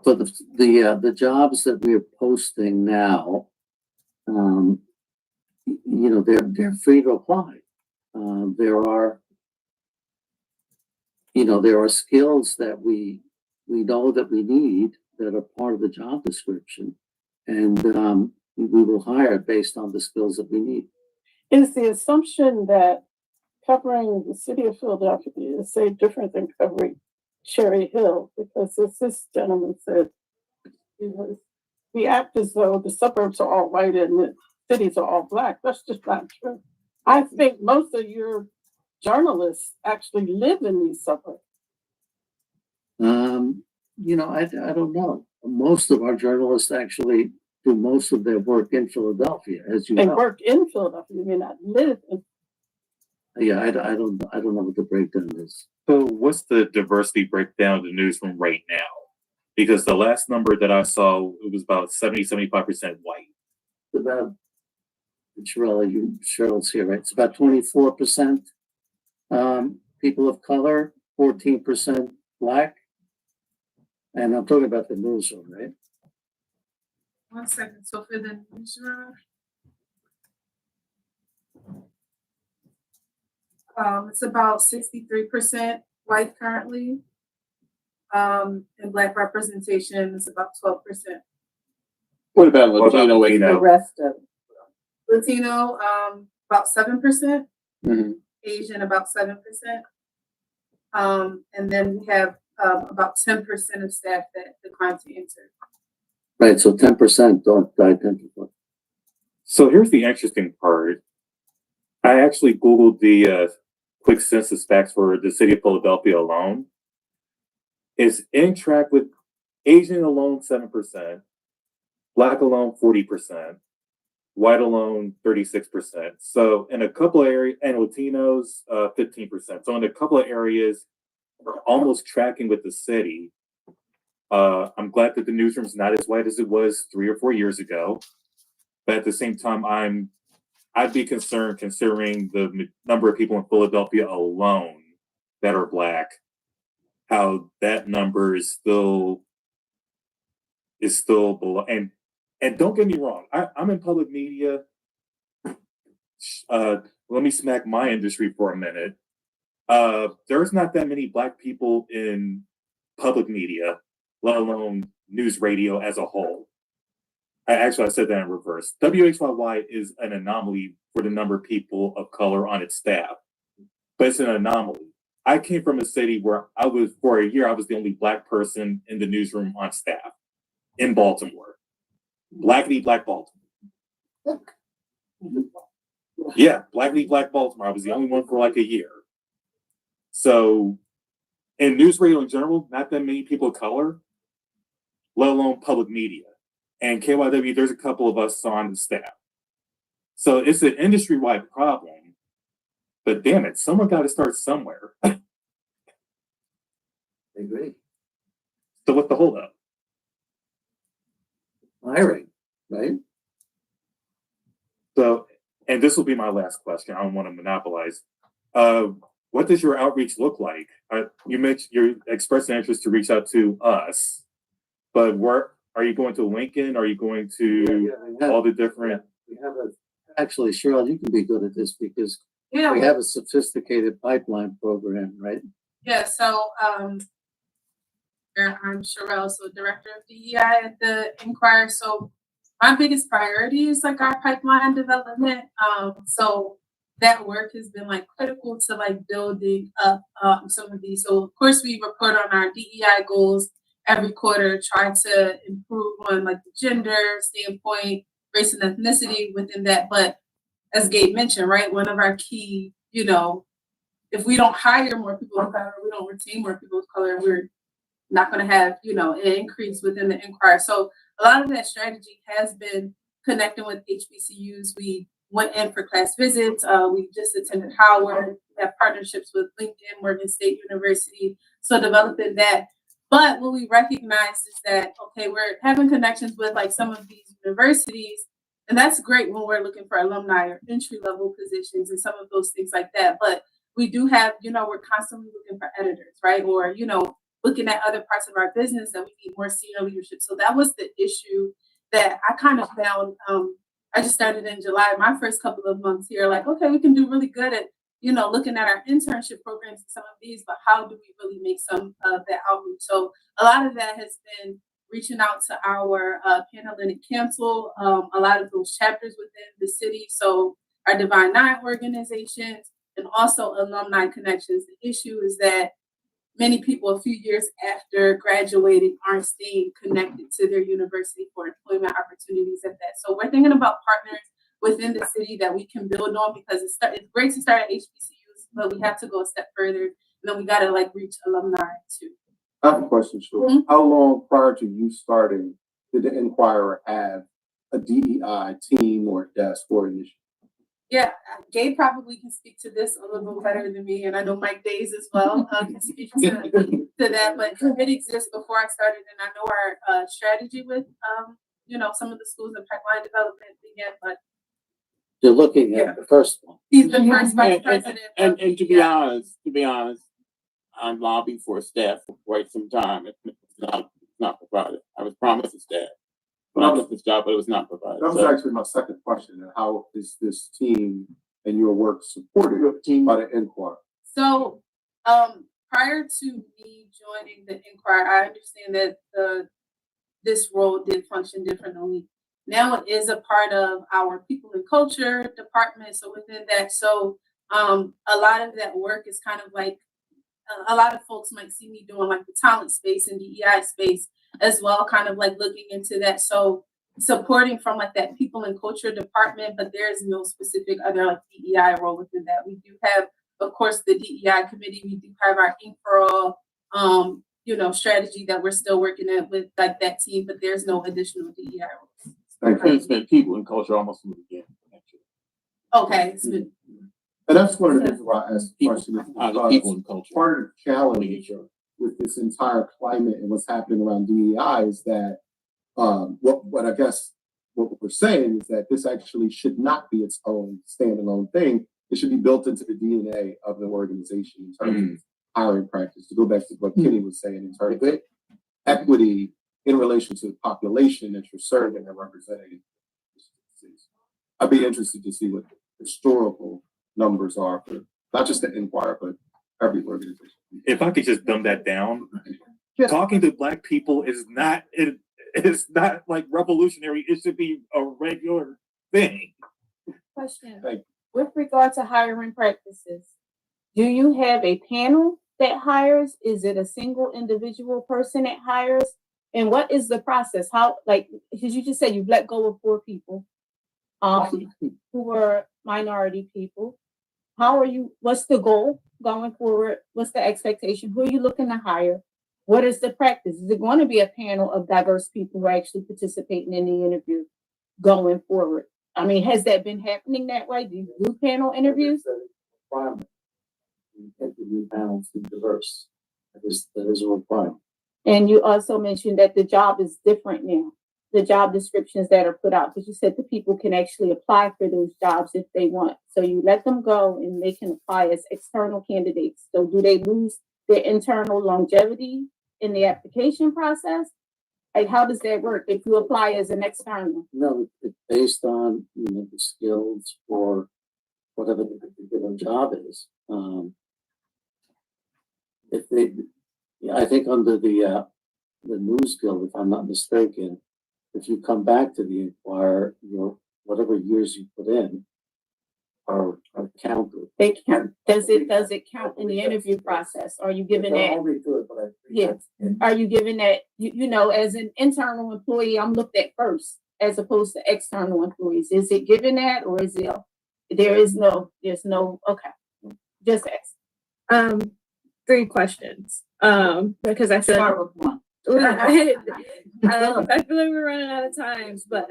So the jobs that we are posting now, they're free to apply. There are skills that we know that we need that are part of the job description, and we will hire based on the skills that we need. Is the assumption that covering the city of Philadelphia is say different than covering Cherry Hill? Because as this gentleman said, we act as though the suburbs are all white and the cities are all black. That's just not true. I think most of your journalists actually live in these suburbs. I don't know. Most of our journalists actually do most of their work in Philadelphia, as you They know. work in Philadelphia, they may not live in. Yeah, I don't know what the breakdown is. So what's the diversity breakdown of the newsroom right now? Because the last number that I saw, it was about 75% white. About, Cheryl's here, right? It's about 24% people of color, 14% Black. And I'm talking about the newsroom, right? 1 second. So for the newsroom, it's about 63% white currently. And Black representation is about 12%. What about Latino? The rest of Latino, about 7%. Mhm. Asian, about 7%. And then we have about 10% of staff that decline to answer. Right, so 10% don't identify. So here's the interesting part. I actually Googled the quick census facts for the city of Philadelphia alone. It's in track with Asian alone 7%, Black alone 40%, white alone 36%. So in a couple of areas, and Latinos 15%. So in a couple of areas, we're almost tracking with the city. I'm glad that the newsroom's not as white as it was 3 or 4 years ago, but at the same time, I'd be concerned considering the number of people in Philadelphia alone that are Black, how that number is still below. And don't get me wrong, I'm in public media. Let me smack my industry for a minute. There's not that many Black people in public media, let alone news radio as a whole. I said that in reverse. WHYY is an anomaly for the number of people of color on its staff, but it's an anomaly. I came from a city where for a year, I was the only Black person in the newsroom on staff in Baltimore. Blackity Black Baltimore. Yeah, Blackity Black Baltimore. I was the only one for like a year. So, in news radio in general, not that many people of color, let alone public media. And KYW, there's a couple of us on the staff. So it's an industry-wide problem, but damn it, someone got to start somewhere. I agree. So what's the holdup? Hiring, right? So, and this will be my last question. I don't want to monopolize. What does your outreach look like? You mentioned you expressed an interest to reach out to us, but where are you going to Lincoln? Are you going to all the different? We have actually, Cheryl, you can be good at this because Yeah. we have a sophisticated pipeline program, right? Yeah, so I'm Sherelle, so Director of DEI at the Inquirer. So my biggest priority is like our pipeline development. So that work has been like critical to like building up some of these. So of course we report on our DEI goals every quarter, try to improve on like the gender standpoint, race and ethnicity within that. But as Gabe mentioned, right, one of our key, if we don't hire more people of color, we don't retain more people of color, we're not going to have, an increase within the Inquirer. So a lot of that strategy has been connecting with HBCUs. We went in for class visits. We just attended Howard. We have partnerships with LinkedIn, Morgan State University. So developing that. But what we recognize is that, okay, we're having connections with like some of these universities, and that's great when we're looking for alumni or entry level positions and some of those things like that. But we do have, we're constantly looking for editors, right? Or, looking at other parts of our business that we need more senior leadership. So that was the issue that I kind of found. I just started in July, my first couple of months here, like, okay, we can do really good at, looking at our internship programs and some of these, but how do we really make some of that outreach? So a lot of that has been reaching out to our Panhellenic Council, a lot of those chapters within the city. So our Divine Nine organizations and also alumni connections. The issue is that many people a few years after graduating aren't staying connected to their university for employment opportunities at that. So we're thinking about partners within the city that we can build on because it's great to start at HBCUs, but we have to go a step further. And then we got to like reach alumni too. I have a question, Stu. How long prior to you starting did the Inquirer have a DEI team or desk or initiative? Yeah, Gabe probably can speak to this a little bit better than me, and I know Mike Days as well can speak to that. But it exists before I started, and I know our strategy with some of the schools and pipeline development began. But You're looking at the first one. he's the first vice president. And to be honest, I'm lobbying for a staff for quite some time. It's not provided. I was promised a staff. Promised this job, but it was not provided. That was actually my second question. And how is this team and your work supported by the Inquirer? So, prior to me joining the Inquirer, I understand that this role did function differently. Now it is a part of our people and culture department. So within that, a lot of that work is kind of like a lot of folks might see me doing like the talent space and DEI space as well, kind of like looking into that. So supporting from like that people and culture department, but there's no specific other like DEI role within that. We do have, of course, the DEI committee. We do have our Inquirer, strategy that we're still working at with like that team, but there's no additional DEI roles. It's been people and culture almost from the beginning. Okay. It's been, And that's one of the reasons why I asked the question. People and culture. Part of the challenge with this entire climate and what's happening around DEI is that what I guess what we're saying is that this actually should not be its own standalone thing. It should be built into the DNA of the organization in terms of hiring practice. To go back to what Kenny was saying in terms of equity in relation to the population that you're serving and representing. I'd be interested to see what the historical numbers are for not just the Inquirer, but every organization. If I could just dumb that down, talking to Black people is not like revolutionary. It should be a regular thing. Question. Thank you. With regard to hiring practices, do you have a panel that hires? Is it a single individual person that hires? And what is the process? How, like, because you just said you've let go of 4 people who were minority people. How are you, what's the goal going forward? What's the expectation? Who are you looking to hire? What is the practice? Is it going to be a panel of diverse people who are actually participating in the interview going forward? I mean, has that been happening that way? Do you do panel interviews? Interview panels be diverse. That is a requirement. And you also mentioned that the job is different now. The job descriptions that are put out, because you said the people can actually apply for those jobs if they want. So you let them go and they can apply as external candidates. So do they lose their internal longevity in the application process? Like, how does that work if you apply as an external? No, it's based on the skills for whatever the particular job is. I think under the News Guild, if I'm not mistaken, if you come back to the Inquirer, whatever years you put in are counted. They count. Does it count in the interview process? Are you given that? Yes. Are you given that? As an internal employee, I'm looked at first as opposed to external employees. Is it given that, or is it? There's no. Okay. Just ask. 3 questions. Because I feel Start with one. I feel like we're running out of time, but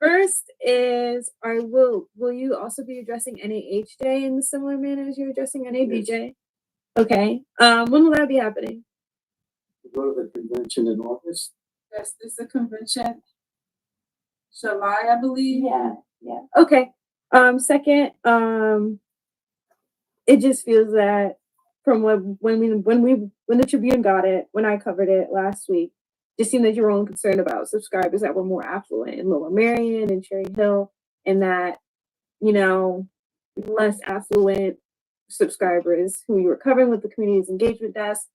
first is, will you also be addressing NAH Day in the similar manner as you're addressing NABJ? Okay. When will that be happening? You go to the convention in August. yes, this is a convention. July, I believe. Yeah. Okay. Second, it just feels that from when the Tribune got it, when I covered it last week, it seemed that you were only concerned about subscribers that were more affluent in Lower Marion and Cherry Hill, and that, less affluent subscribers who you were covering with the community's engagement desk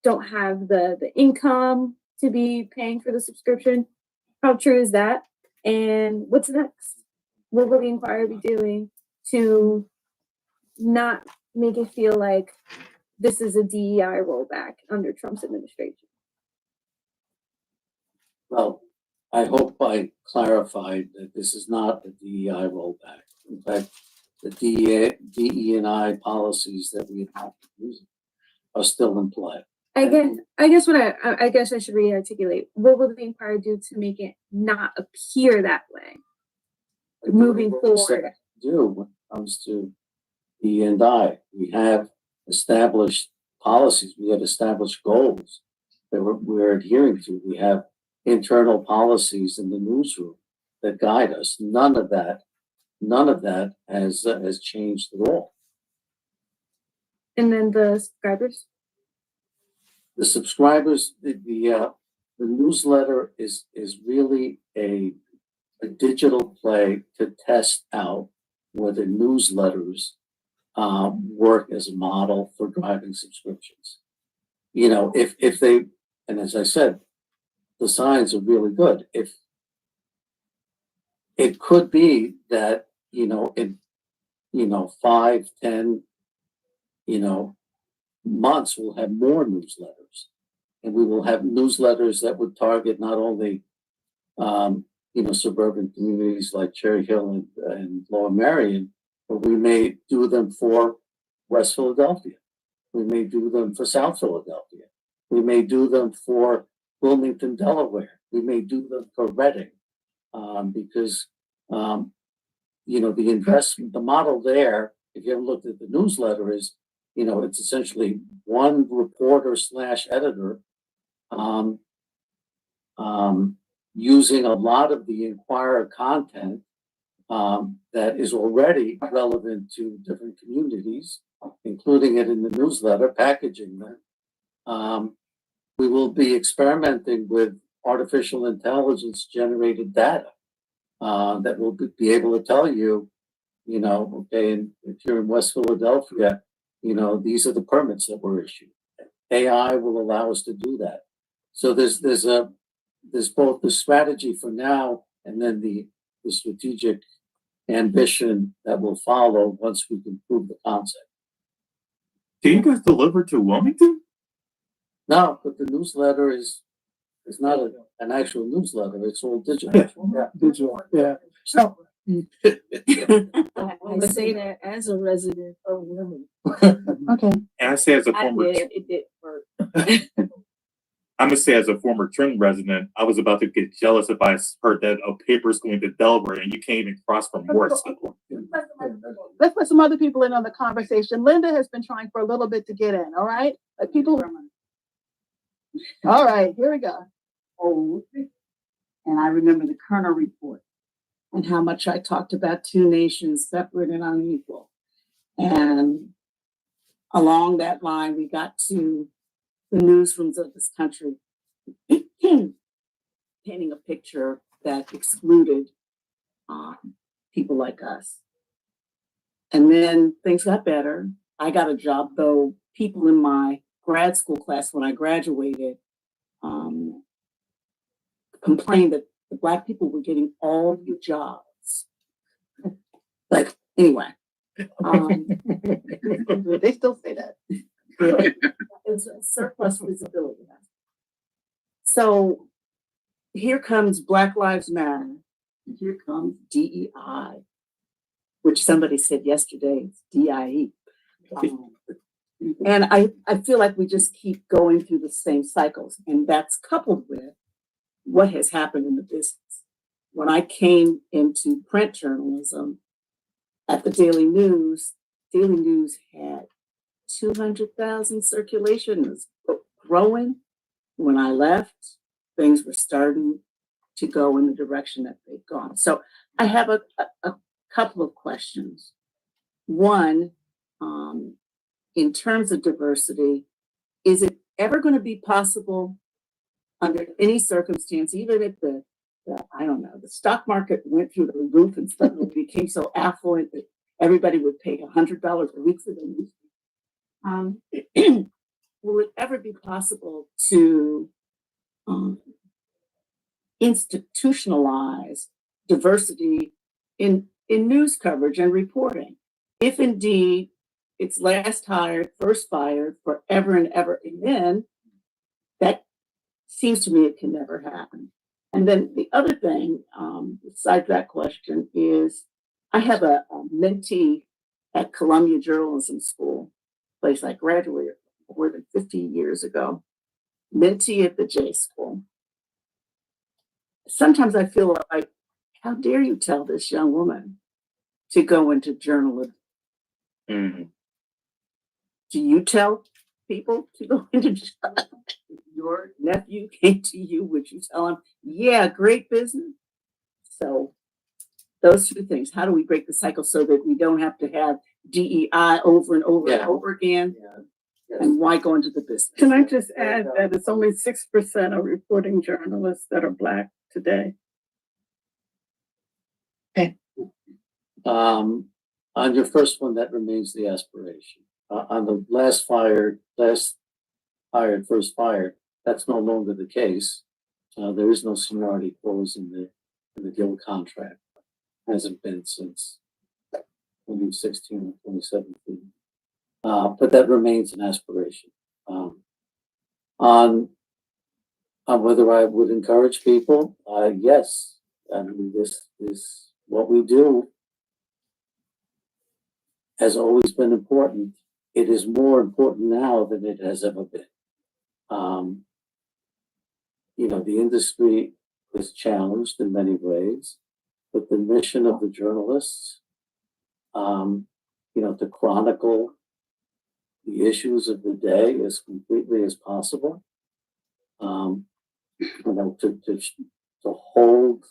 don't have the income to be paying for the subscription. How true is that? And what's next? What will the Inquirer be doing to not make it feel like this is a DEI rollback under Trump's administration? Well, I hope I clarified that this is not a DEI rollback. In fact, the DE&I policies that we have been using are still in play. I guess what I guess I should re-articulate. What will the Inquirer do to make it not appear that way moving forward? Do when it comes to E&I, we have established policies, we have established goals that we're adhering to. We have internal policies in the newsroom that guide us. None of that has changed at all. And then the subscribers? The subscribers, the newsletter is really a digital play to test out whether newsletters work as a model for driving subscriptions. You know, if they, and as I said, the signs are really good. If it could be that, in 5, 10, months, we'll have more newsletters, and we will have newsletters that would target not only suburban communities like Cherry Hill and Lower Merion, but we may do them for West Philadelphia. We may do them for South Philadelphia. We may do them for Wilmington, Delaware. We may do them for Reading, because the investment, the model there, if you haven't looked at the newsletter, is it's essentially one reporter / editor using a lot of the Inquirer content that is already relevant to different communities, including it in the newsletter, packaging them. We will be experimenting with artificial intelligence generated data that will be able to tell you, okay, if you're in West Philadelphia, these are the permits that were issued. AI will allow us to do that. So there's both the strategy for now and then the strategic ambition that will follow once we can prove the concept. Can you guys deliver to Wilmington? No, but the newsletter is not an actual newsletter. It's all digital. Yeah, digital. Yeah. So I say that as a resident of Wilmington. okay. And I say as a I former, did, it did work. I'm gonna say as a former Trenton resident, I was about to get jealous if I heard that a paper's going to Delaware and you can't even cross from Morrisville. Let's put some other people in on the conversation. Linda has been trying for a little bit to get in, all right? All right, here we go. Old, and I remember the Kerner report and how much I talked about two nations separate and unequal. And along that line, we got to the newsrooms of this country painting a picture that excluded people like us. And then things got better. I got a job, though people in my grad school class when I graduated complained that the Black people were getting all the jobs. But anyway. They still say that. It's a surplus visibility. So here comes Black Lives Matter. And here comes DEI, which somebody said yesterday, it's DIE. And I feel like we just keep going through the same cycles. And that's coupled with what has happened in the business. When I came into print journalism at the Daily News had 200,000 circulation. It was growing. When I left, things were starting to go in the direction that they've gone. So I have a couple of questions. One, in terms of diversity, is it ever going to be possible under any circumstance, even if the stock market went through the roof and suddenly became so affluent that everybody would pay $100 a week for the news? Will it ever be possible to institutionalize diversity in news coverage and reporting? If indeed it's last hired, first fired, forever and ever, amen, that seems to me it can never happen. And then the other thing, besides that question, is I have a mentee at Columbia Journalism School, place I graduated more than 50 years ago, mentee at the J School. Sometimes I feel like, how dare you tell this young woman to go into journalism? Mm-hmm. Do you tell people to go into journalism? Your nephew came to you, would you tell him, yeah, great business? So those two things, how do we break the cycle so that we don't have to have DEI over and over and over again? Yeah. And why go into the business? Can I just add that it's only 6% of reporting journalists that are Black today? On your first one, that remains the aspiration. On the last hired, first fired, that's no longer the case. There is no seniority clause in the guild contract. Hasn't been since 2016 or 2017. But that remains an aspiration. On whether I would encourage people, yes. I mean, this is what we do has always been important. It is more important now than it has ever been. The industry is challenged in many ways, but the mission of the journalists, to chronicle the issues of the day as completely as possible, to hold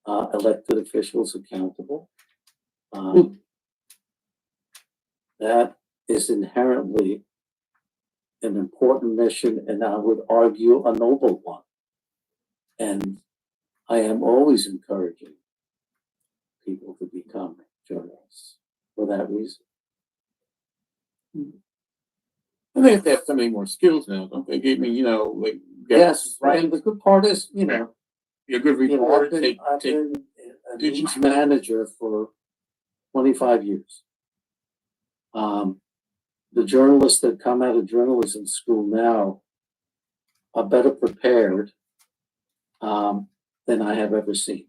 elected officials accountable. That is inherently an important mission, and I would argue a noble one. And I am always encouraging people to become journalists for that reason. I think they have so many more skills now, don't they? Gave me, Yes, right. and the good part is, You're a good I've reporter. been a news manager for 25 years. The journalists that come out of journalism school now are better prepared than I have ever seen.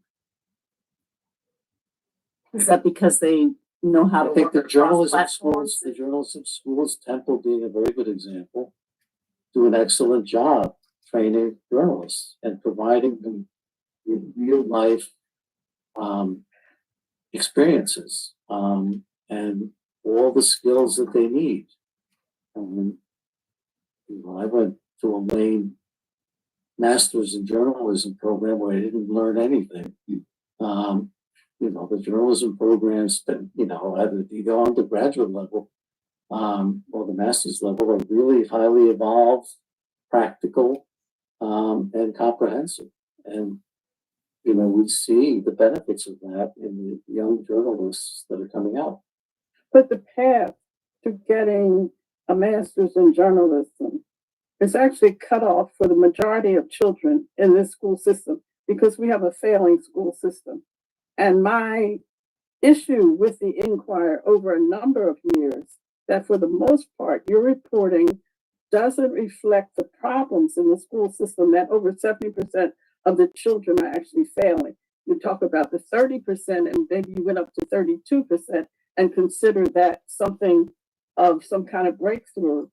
Is that because they know how to I think work the across journalism schools, Temple being a very good example, do an excellent job training journalists and providing them with real life experiences and all the skills that they need. I went to a lane master's in journalism program where I didn't learn anything. The journalism programs that, either the undergraduate level or the master's level are really highly evolved, practical, and comprehensive. And, we see the benefits of that in the young journalists that are coming out. But the path to getting a master's in journalism is actually cut off for the majority of children in this school system because we have a failing school system. And my issue with the Inquirer over a number of years, that for the most part, your reporting doesn't reflect the problems in the school system, that over 70% of the children are actually failing. You talk about the 30%, and maybe you went up to 32% and consider that something of some kind of breakthrough.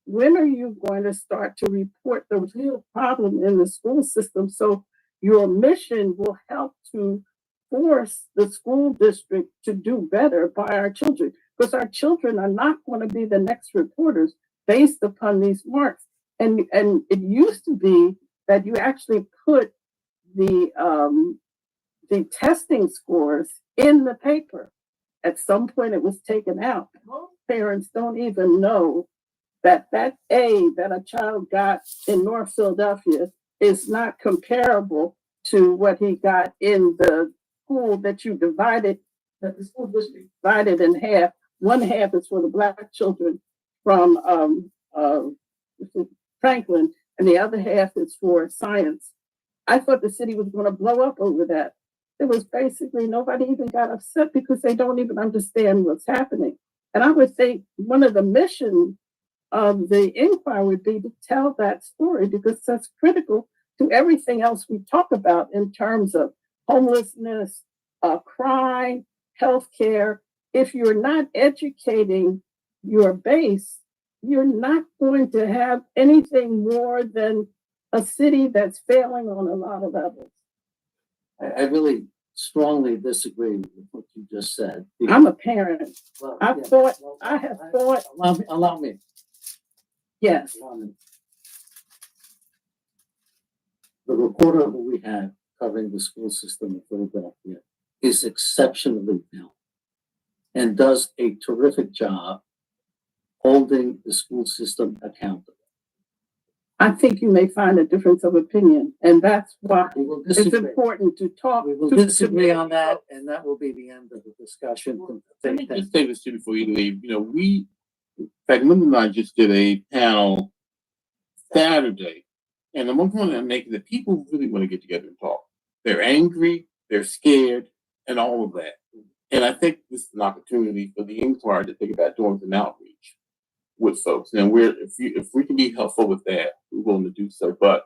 When are you going to start to report the real problem in the school system so your mission will help to force the school district to do better by our children? Because our children are not going to be the next reporters based upon these marks. And it used to be that you actually put the testing scores in the paper. At some point, it was taken out. Most parents don't even know that A that a child got in North Philadelphia is not comparable to what he got in the school that the school district divided in half. One half is for the Black children from Franklin, and the other half is for science. I thought the city was going to blow up over that. It was basically nobody even got upset because they don't even understand what's happening. And I would think one of the missions of the Inquirer would be to tell that story because that's critical to everything else we talk about in terms of homelessness, crime, healthcare. If you're not educating your base, you're not going to have anything more than a city that's failing on a lot of levels. I really strongly disagree with what you just said. I'm a parent. Well, I yeah, thought, well, I have thought, Allow me. yes. Allow me. The reporter who we have covering the school system in Philadelphia is exceptionally talented and does a terrific job holding the school system accountable. I think you may find a difference of opinion, and that's why We will it's disagree. important to talk. We will to- disagree on that, and that will be the end of the discussion. Let me just say this too before you leave. You know, in fact, Linda and I just did a panel Saturday, and the one point I'm making that people really want to get together and talk. They're angry, they're scared, and all of that. And I think this is an opportunity for the Inquirer to think about doing some outreach with folks. And if we can be helpful with that, we're willing to do so. But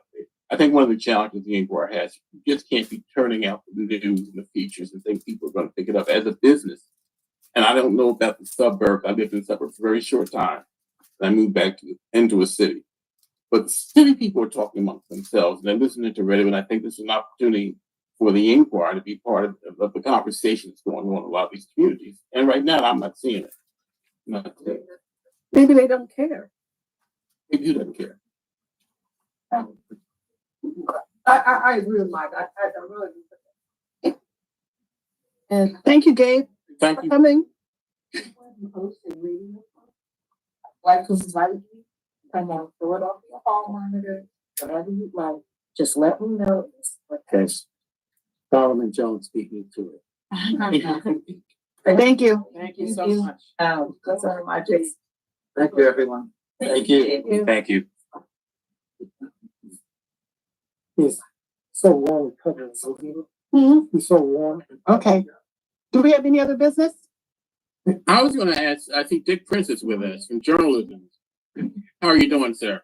I think one of the challenges the Inquirer has, you just can't be turning out the news and the features and think people are going to pick it up as a business. And I don't know about the suburbs. I lived in the suburbs for a very short time. And I moved back into a city. But the city people are talking amongst themselves and they're listening to radio. And I think this is an opportunity for the Inquirer to be part of the conversation that's going on in a lot of these communities. And right now, I'm not seeing it. Not seeing it. Maybe they don't care. Maybe you don't care. I agree with Mike. I really do. And thank you, Gabe, Thank for you. coming. Like to invite you, come on, throw it off your hall monitor, whatever you like. Just let me know. Okay. Solomon Jones speaking to it. Thank you. Thank you so much. That's all my days. Thank you, everyone. Thank you. Thank you. It's so warm covering so It's so warm. Okay. Do we have any other business? I was going to ask, I think Dick Prince is with us from journalism. How are you doing, sir?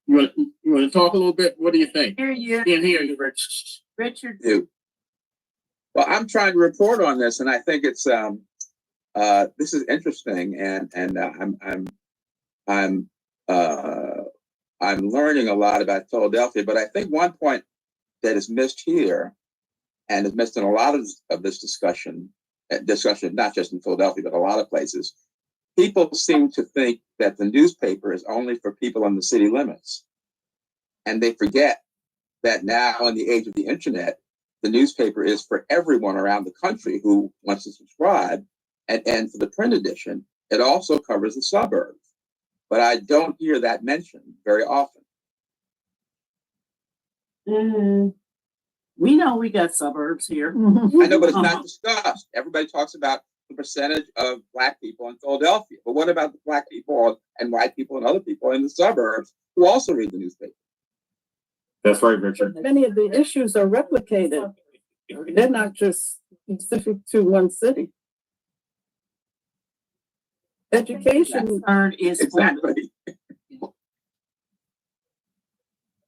You want to talk a little bit? What do you think? Hear you. Can't hear you, Rich. Richard. Well, I'm trying to report on this, and I think it's this is interesting, and I'm learning a lot about Philadelphia. But I think one point that is missed here, and is missed in a lot of this discussion, not just in Philadelphia, but a lot of places, people seem to think that the newspaper is only for people in the city limits, and they forget that now in the age of the internet, the newspaper is for everyone around the country who wants to subscribe. And for the print edition, it also covers the suburbs. But I don't hear that mentioned very often. We know we got suburbs here. I know, but it's not discussed. Everybody talks about the percentage of Black people in Philadelphia. But what about the Black people and white people and other people in the suburbs who also read the newspaper? That's right, Richard. Many of the issues are replicated. They're not just specific to one city. Education. Third is Exactly.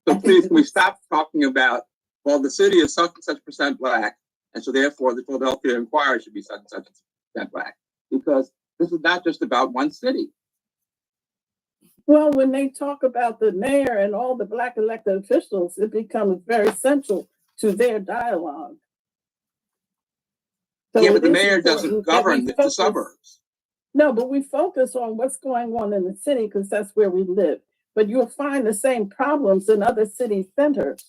So please, can we stop talking about, well, the city is such and such percent Black, and so therefore the Philadelphia Inquirer should be such and such percent Black, because this is not just about one city. Well, when they talk about the mayor and all the Black elected officials, it becomes very central to their dialogue. So Yeah, but it the is mayor important doesn't that we govern the focus- suburbs. No, but we focus on what's going on in the city because that's where we live. But you'll find the same problems in other city centers.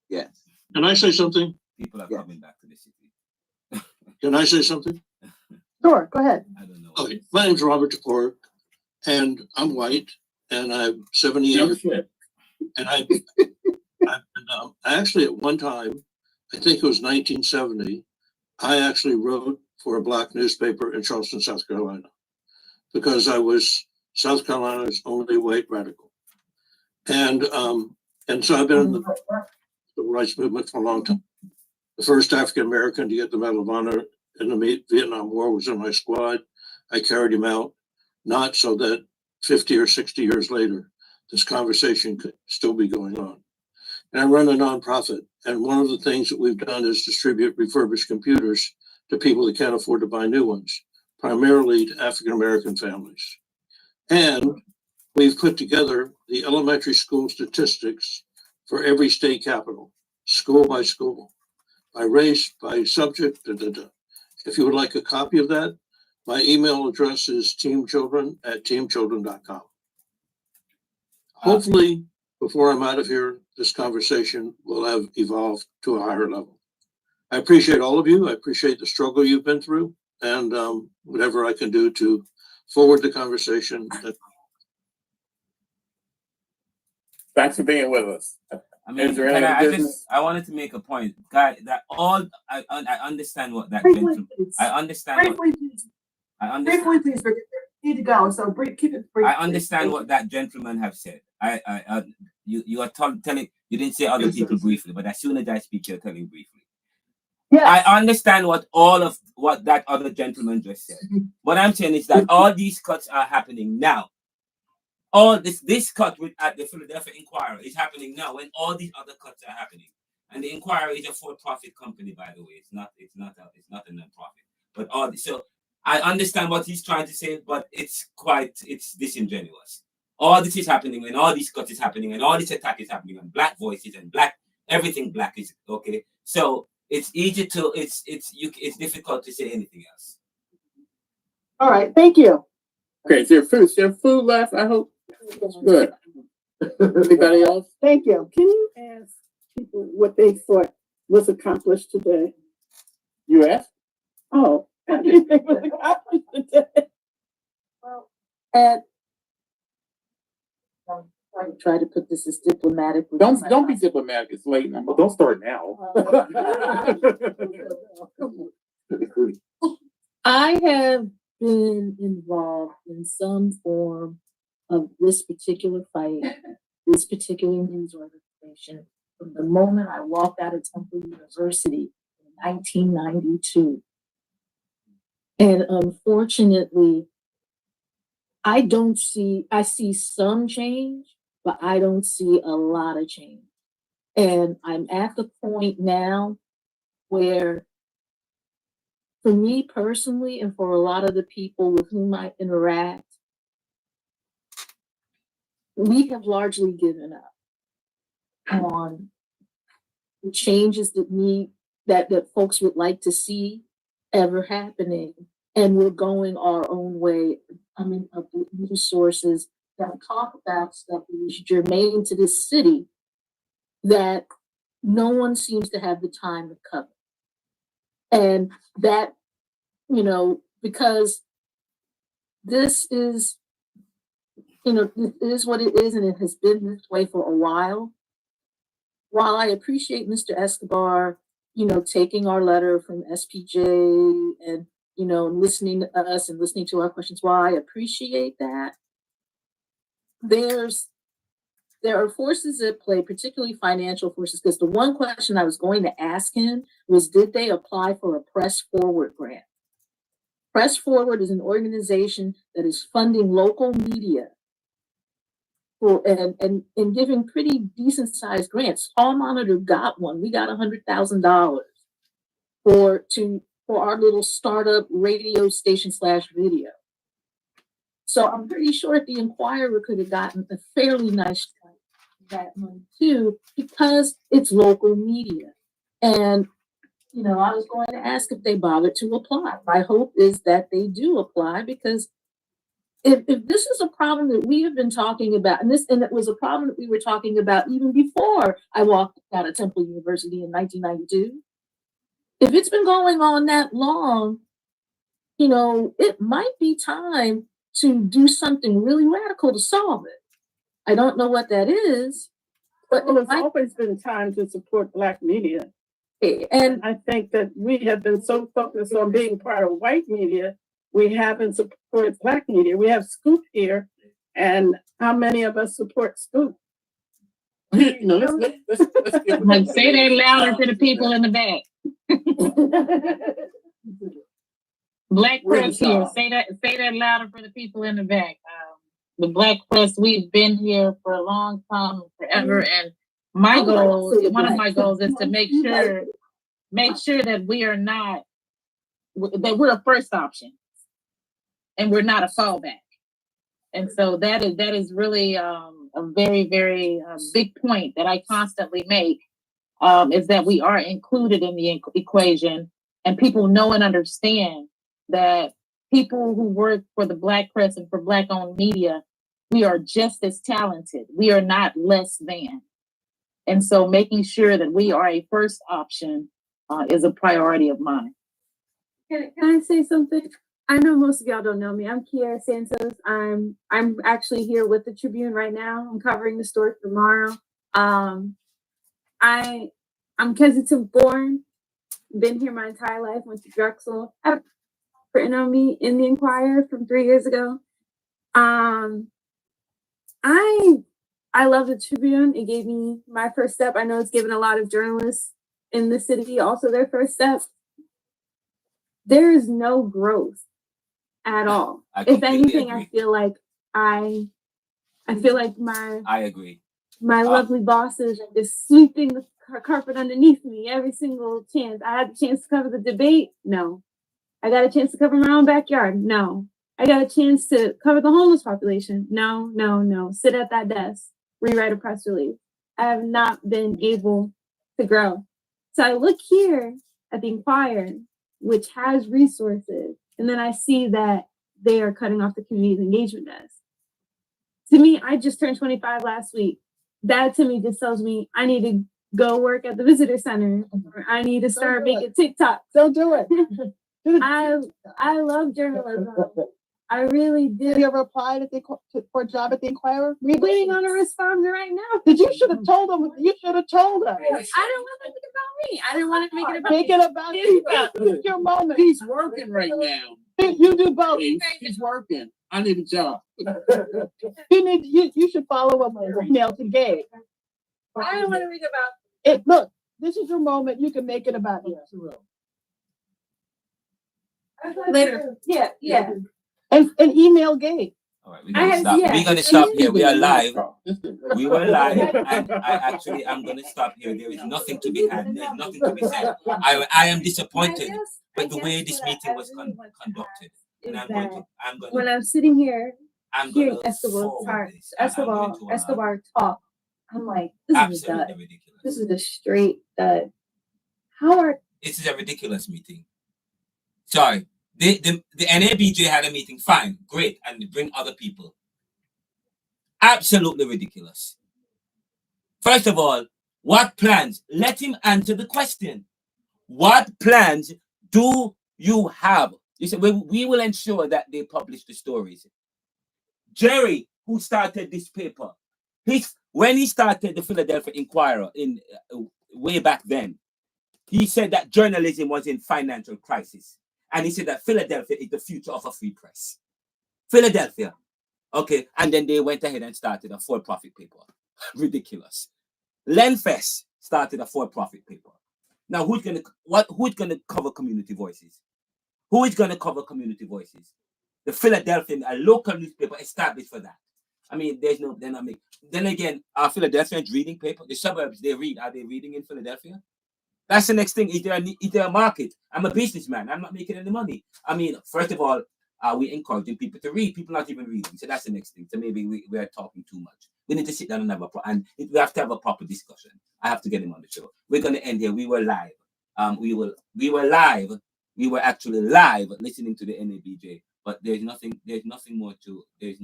Yes. Can I say something? People are coming back to the city. Can I say something? Sure, go ahead. I don't know. Okay, my name's Robert DePort, and I'm white, and I'm 78. And I actually at one time, I think it was 1970, I actually wrote for a Black newspaper in Charleston, South Carolina, because I was South Carolina's only white radical. And so I've been in the civil rights movement for a long time. The first African American to get the Medal of Honor in the Vietnam War was in my squad. I carried him out, not so that 50 or 60 years later, this conversation could still be going on. And I run a nonprofit. And one of the things that we've done is distribute refurbished computers to people that can't afford to buy new ones. primarily to African American families. And we've put together the elementary school statistics for every state capital, school by school, by race, by subject, If you would like a copy of that, my email address is teamchildren@teamchildren.com. Hopefully, before I'm out of here, this conversation will have evolved to a higher level. I appreciate all of you. I appreciate the struggle you've been through, and whatever I can do to forward the conversation. Thanks for being with us. I mean, Is there any other business? I wanted to make a point, guy. That all I understand what that gentleman. I understand. I understand. Please, need to go. So keep it brief. I understand what that gentleman have said. You are telling. You didn't say other people briefly, but as soon as I speak, you're telling briefly. Yes. I understand what that other gentleman just said. What I'm saying is that all these cuts are happening now. All this cut at the Philadelphia Inquirer is happening now when all these other cuts are happening. And the Inquirer is a for-profit company, by the way. It's not a non-profit. But so I understand what he's trying to say, but it's disingenuous. All this is happening when all these cuts is happening and all this attack is happening on black voices and everything black is okay. So it's easy to it's difficult to say anything else. All right, thank you. Okay, is there food left? I hope. Good. Anybody else? Thank you. Can you ask people what they thought was accomplished today? You asked? Oh, what do you think was accomplished today? Well, and I try to put this as diplomatic. Don't be diplomatic. It's late now. Well, don't start now. I have been involved in some form of this particular fight, this particular news organization, from the moment I walked out of Temple University in 1992. And unfortunately, I see some change, but I don't see a lot of change. And I'm at the point now where, for me personally, and for a lot of the people with whom I interact, we have largely given up on the changes that folks would like to see ever happening. And we're going our own way. I mean, of the news sources that talk about stuff that is germane to this city that no one seems to have the time to cover. And that, because this is, it is what it is, and it has been this way for a while. While I appreciate Mr. Escobar, taking our letter from SPJ and, listening to us and listening to our questions, while I appreciate that, there are forces at play, particularly financial forces, because the one question I was going to ask him was, did they apply for a Press Forward grant? Press Forward is an organization that is funding local media and giving pretty decent sized grants. Hall Monitor got one. We got $100,000 for our little startup radio station /video. So I'm pretty sure the Inquirer could have gotten a fairly nice cut of that money too, because it's local media. And, I was going to ask if they bothered to apply. My hope is that they do apply, because if this is a problem that we have been talking about, and it was a problem that we were talking about even before I walked out of Temple University in 1992, if it's been going on that long, it might be time to do something really radical to solve it. I don't know what that is, but there's always been time to support Black media. And I think that we have been so focused on being part of white media, we haven't supported Black media. We have Scoop here, and how many of us support Scoop? Let's say that louder to the people in the back. Black press here. Say that louder for the people in the back. The Black press, we've been here for a long time, forever, and one of my goals is to make sure that we are not, that we're a first option. and we're not a fallback. And so that is really a very, very big point that I constantly make, is that we are included in the equation, and people know and understand that people who work for the Black press and for Black-owned media, we are just as talented. We are not less than. And so making sure that we are a first option is a priority of mine. Can I say something? I know most of y'all don't know me. I'm Kiara Santos. I'm actually here with the Tribune right now. I'm covering the story tomorrow. I'm Kensington born. Been here my entire life. Went to Drexel. I've written on me in the Inquirer from 3 years ago. I love the Tribune. It gave me my first step. I know it's given a lot of journalists in the city also their first step. There is no growth at all. If anything, agree. I feel like I agree. My lovely bosses are just sweeping the carpet underneath me every single chance. I had the chance to cover the debate. No. I got a chance to cover my own backyard. No. I got a chance to cover the homeless population. No. Sit at that desk, rewrite a press release. I have not been able to grow. So I look here at the Inquirer, which has resources, and then I see that they are cutting off the community's engagement desk. To me, I just turned 25 last week. That to me just tells me I need to go work at the visitor center, or I need to start making TikToks. Don't do it. I love journalism. I really did. Have you ever applied for a job at the Inquirer? We're waiting on a response right now. You should have told them. You should have told them. I didn't want to make it about me. I didn't want to make it about Make it about you. This is your moment. He's working right now. You do both. He's working. I need a job. You should follow up with an email to Gabe. I don't want to make it about it. Look, this is your moment. You can make it about you. Later. Yeah. And email Gabe. All right, we're gonna stop. We're gonna stop here. We are live. We were live, and I'm gonna stop here. There is nothing to be had. There's nothing to be said. I am disappointed with the way this meeting was conducted, and I'm going to. When I'm sitting here, hearing Escobar talk, I'm like, this is ridiculous. This is a straight dud. This is a ridiculous meeting. Sorry. The NABJ had a meeting, fine, great, and bring other people. Absolutely ridiculous. First of all, what plans? Let him answer the question. What plans do you have? You said, we will ensure that they publish the stories. Jerry, who started this paper, when he started the Philadelphia Inquirer in way back then, he said that journalism was in financial crisis. And he said that Philadelphia is the future of a free press. Philadelphia. Okay. And then they went ahead and started a for-profit paper. Ridiculous. Lenfest started a for-profit paper. Now, who's gonna cover community voices? Who is gonna cover community voices? The Philadelphian, a local newspaper established for that. I mean, they're not making. Then again, are Philadelphians reading paper? The suburbs they read, are they reading in Philadelphia? That's the next thing. Is there a market? I'm a businessman. I'm not making any money. I mean, first of all, are we encouraging people to read? People not even reading. So that's the next thing. So maybe we are talking too much. We need to sit down and we have to have a proper discussion. I have to get him on the show. We're going to end here. We were live. We were live. We were actually live listening to the NABJ. But there's nothing more to do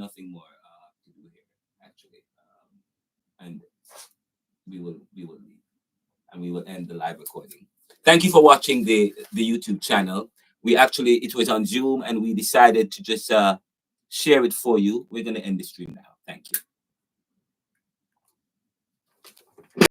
here, actually. And we will leave. And we will end the live recording. Thank you for watching the YouTube channel. It was on Zoom, and we decided to just share it for you. We're going to end the stream now. Thank you.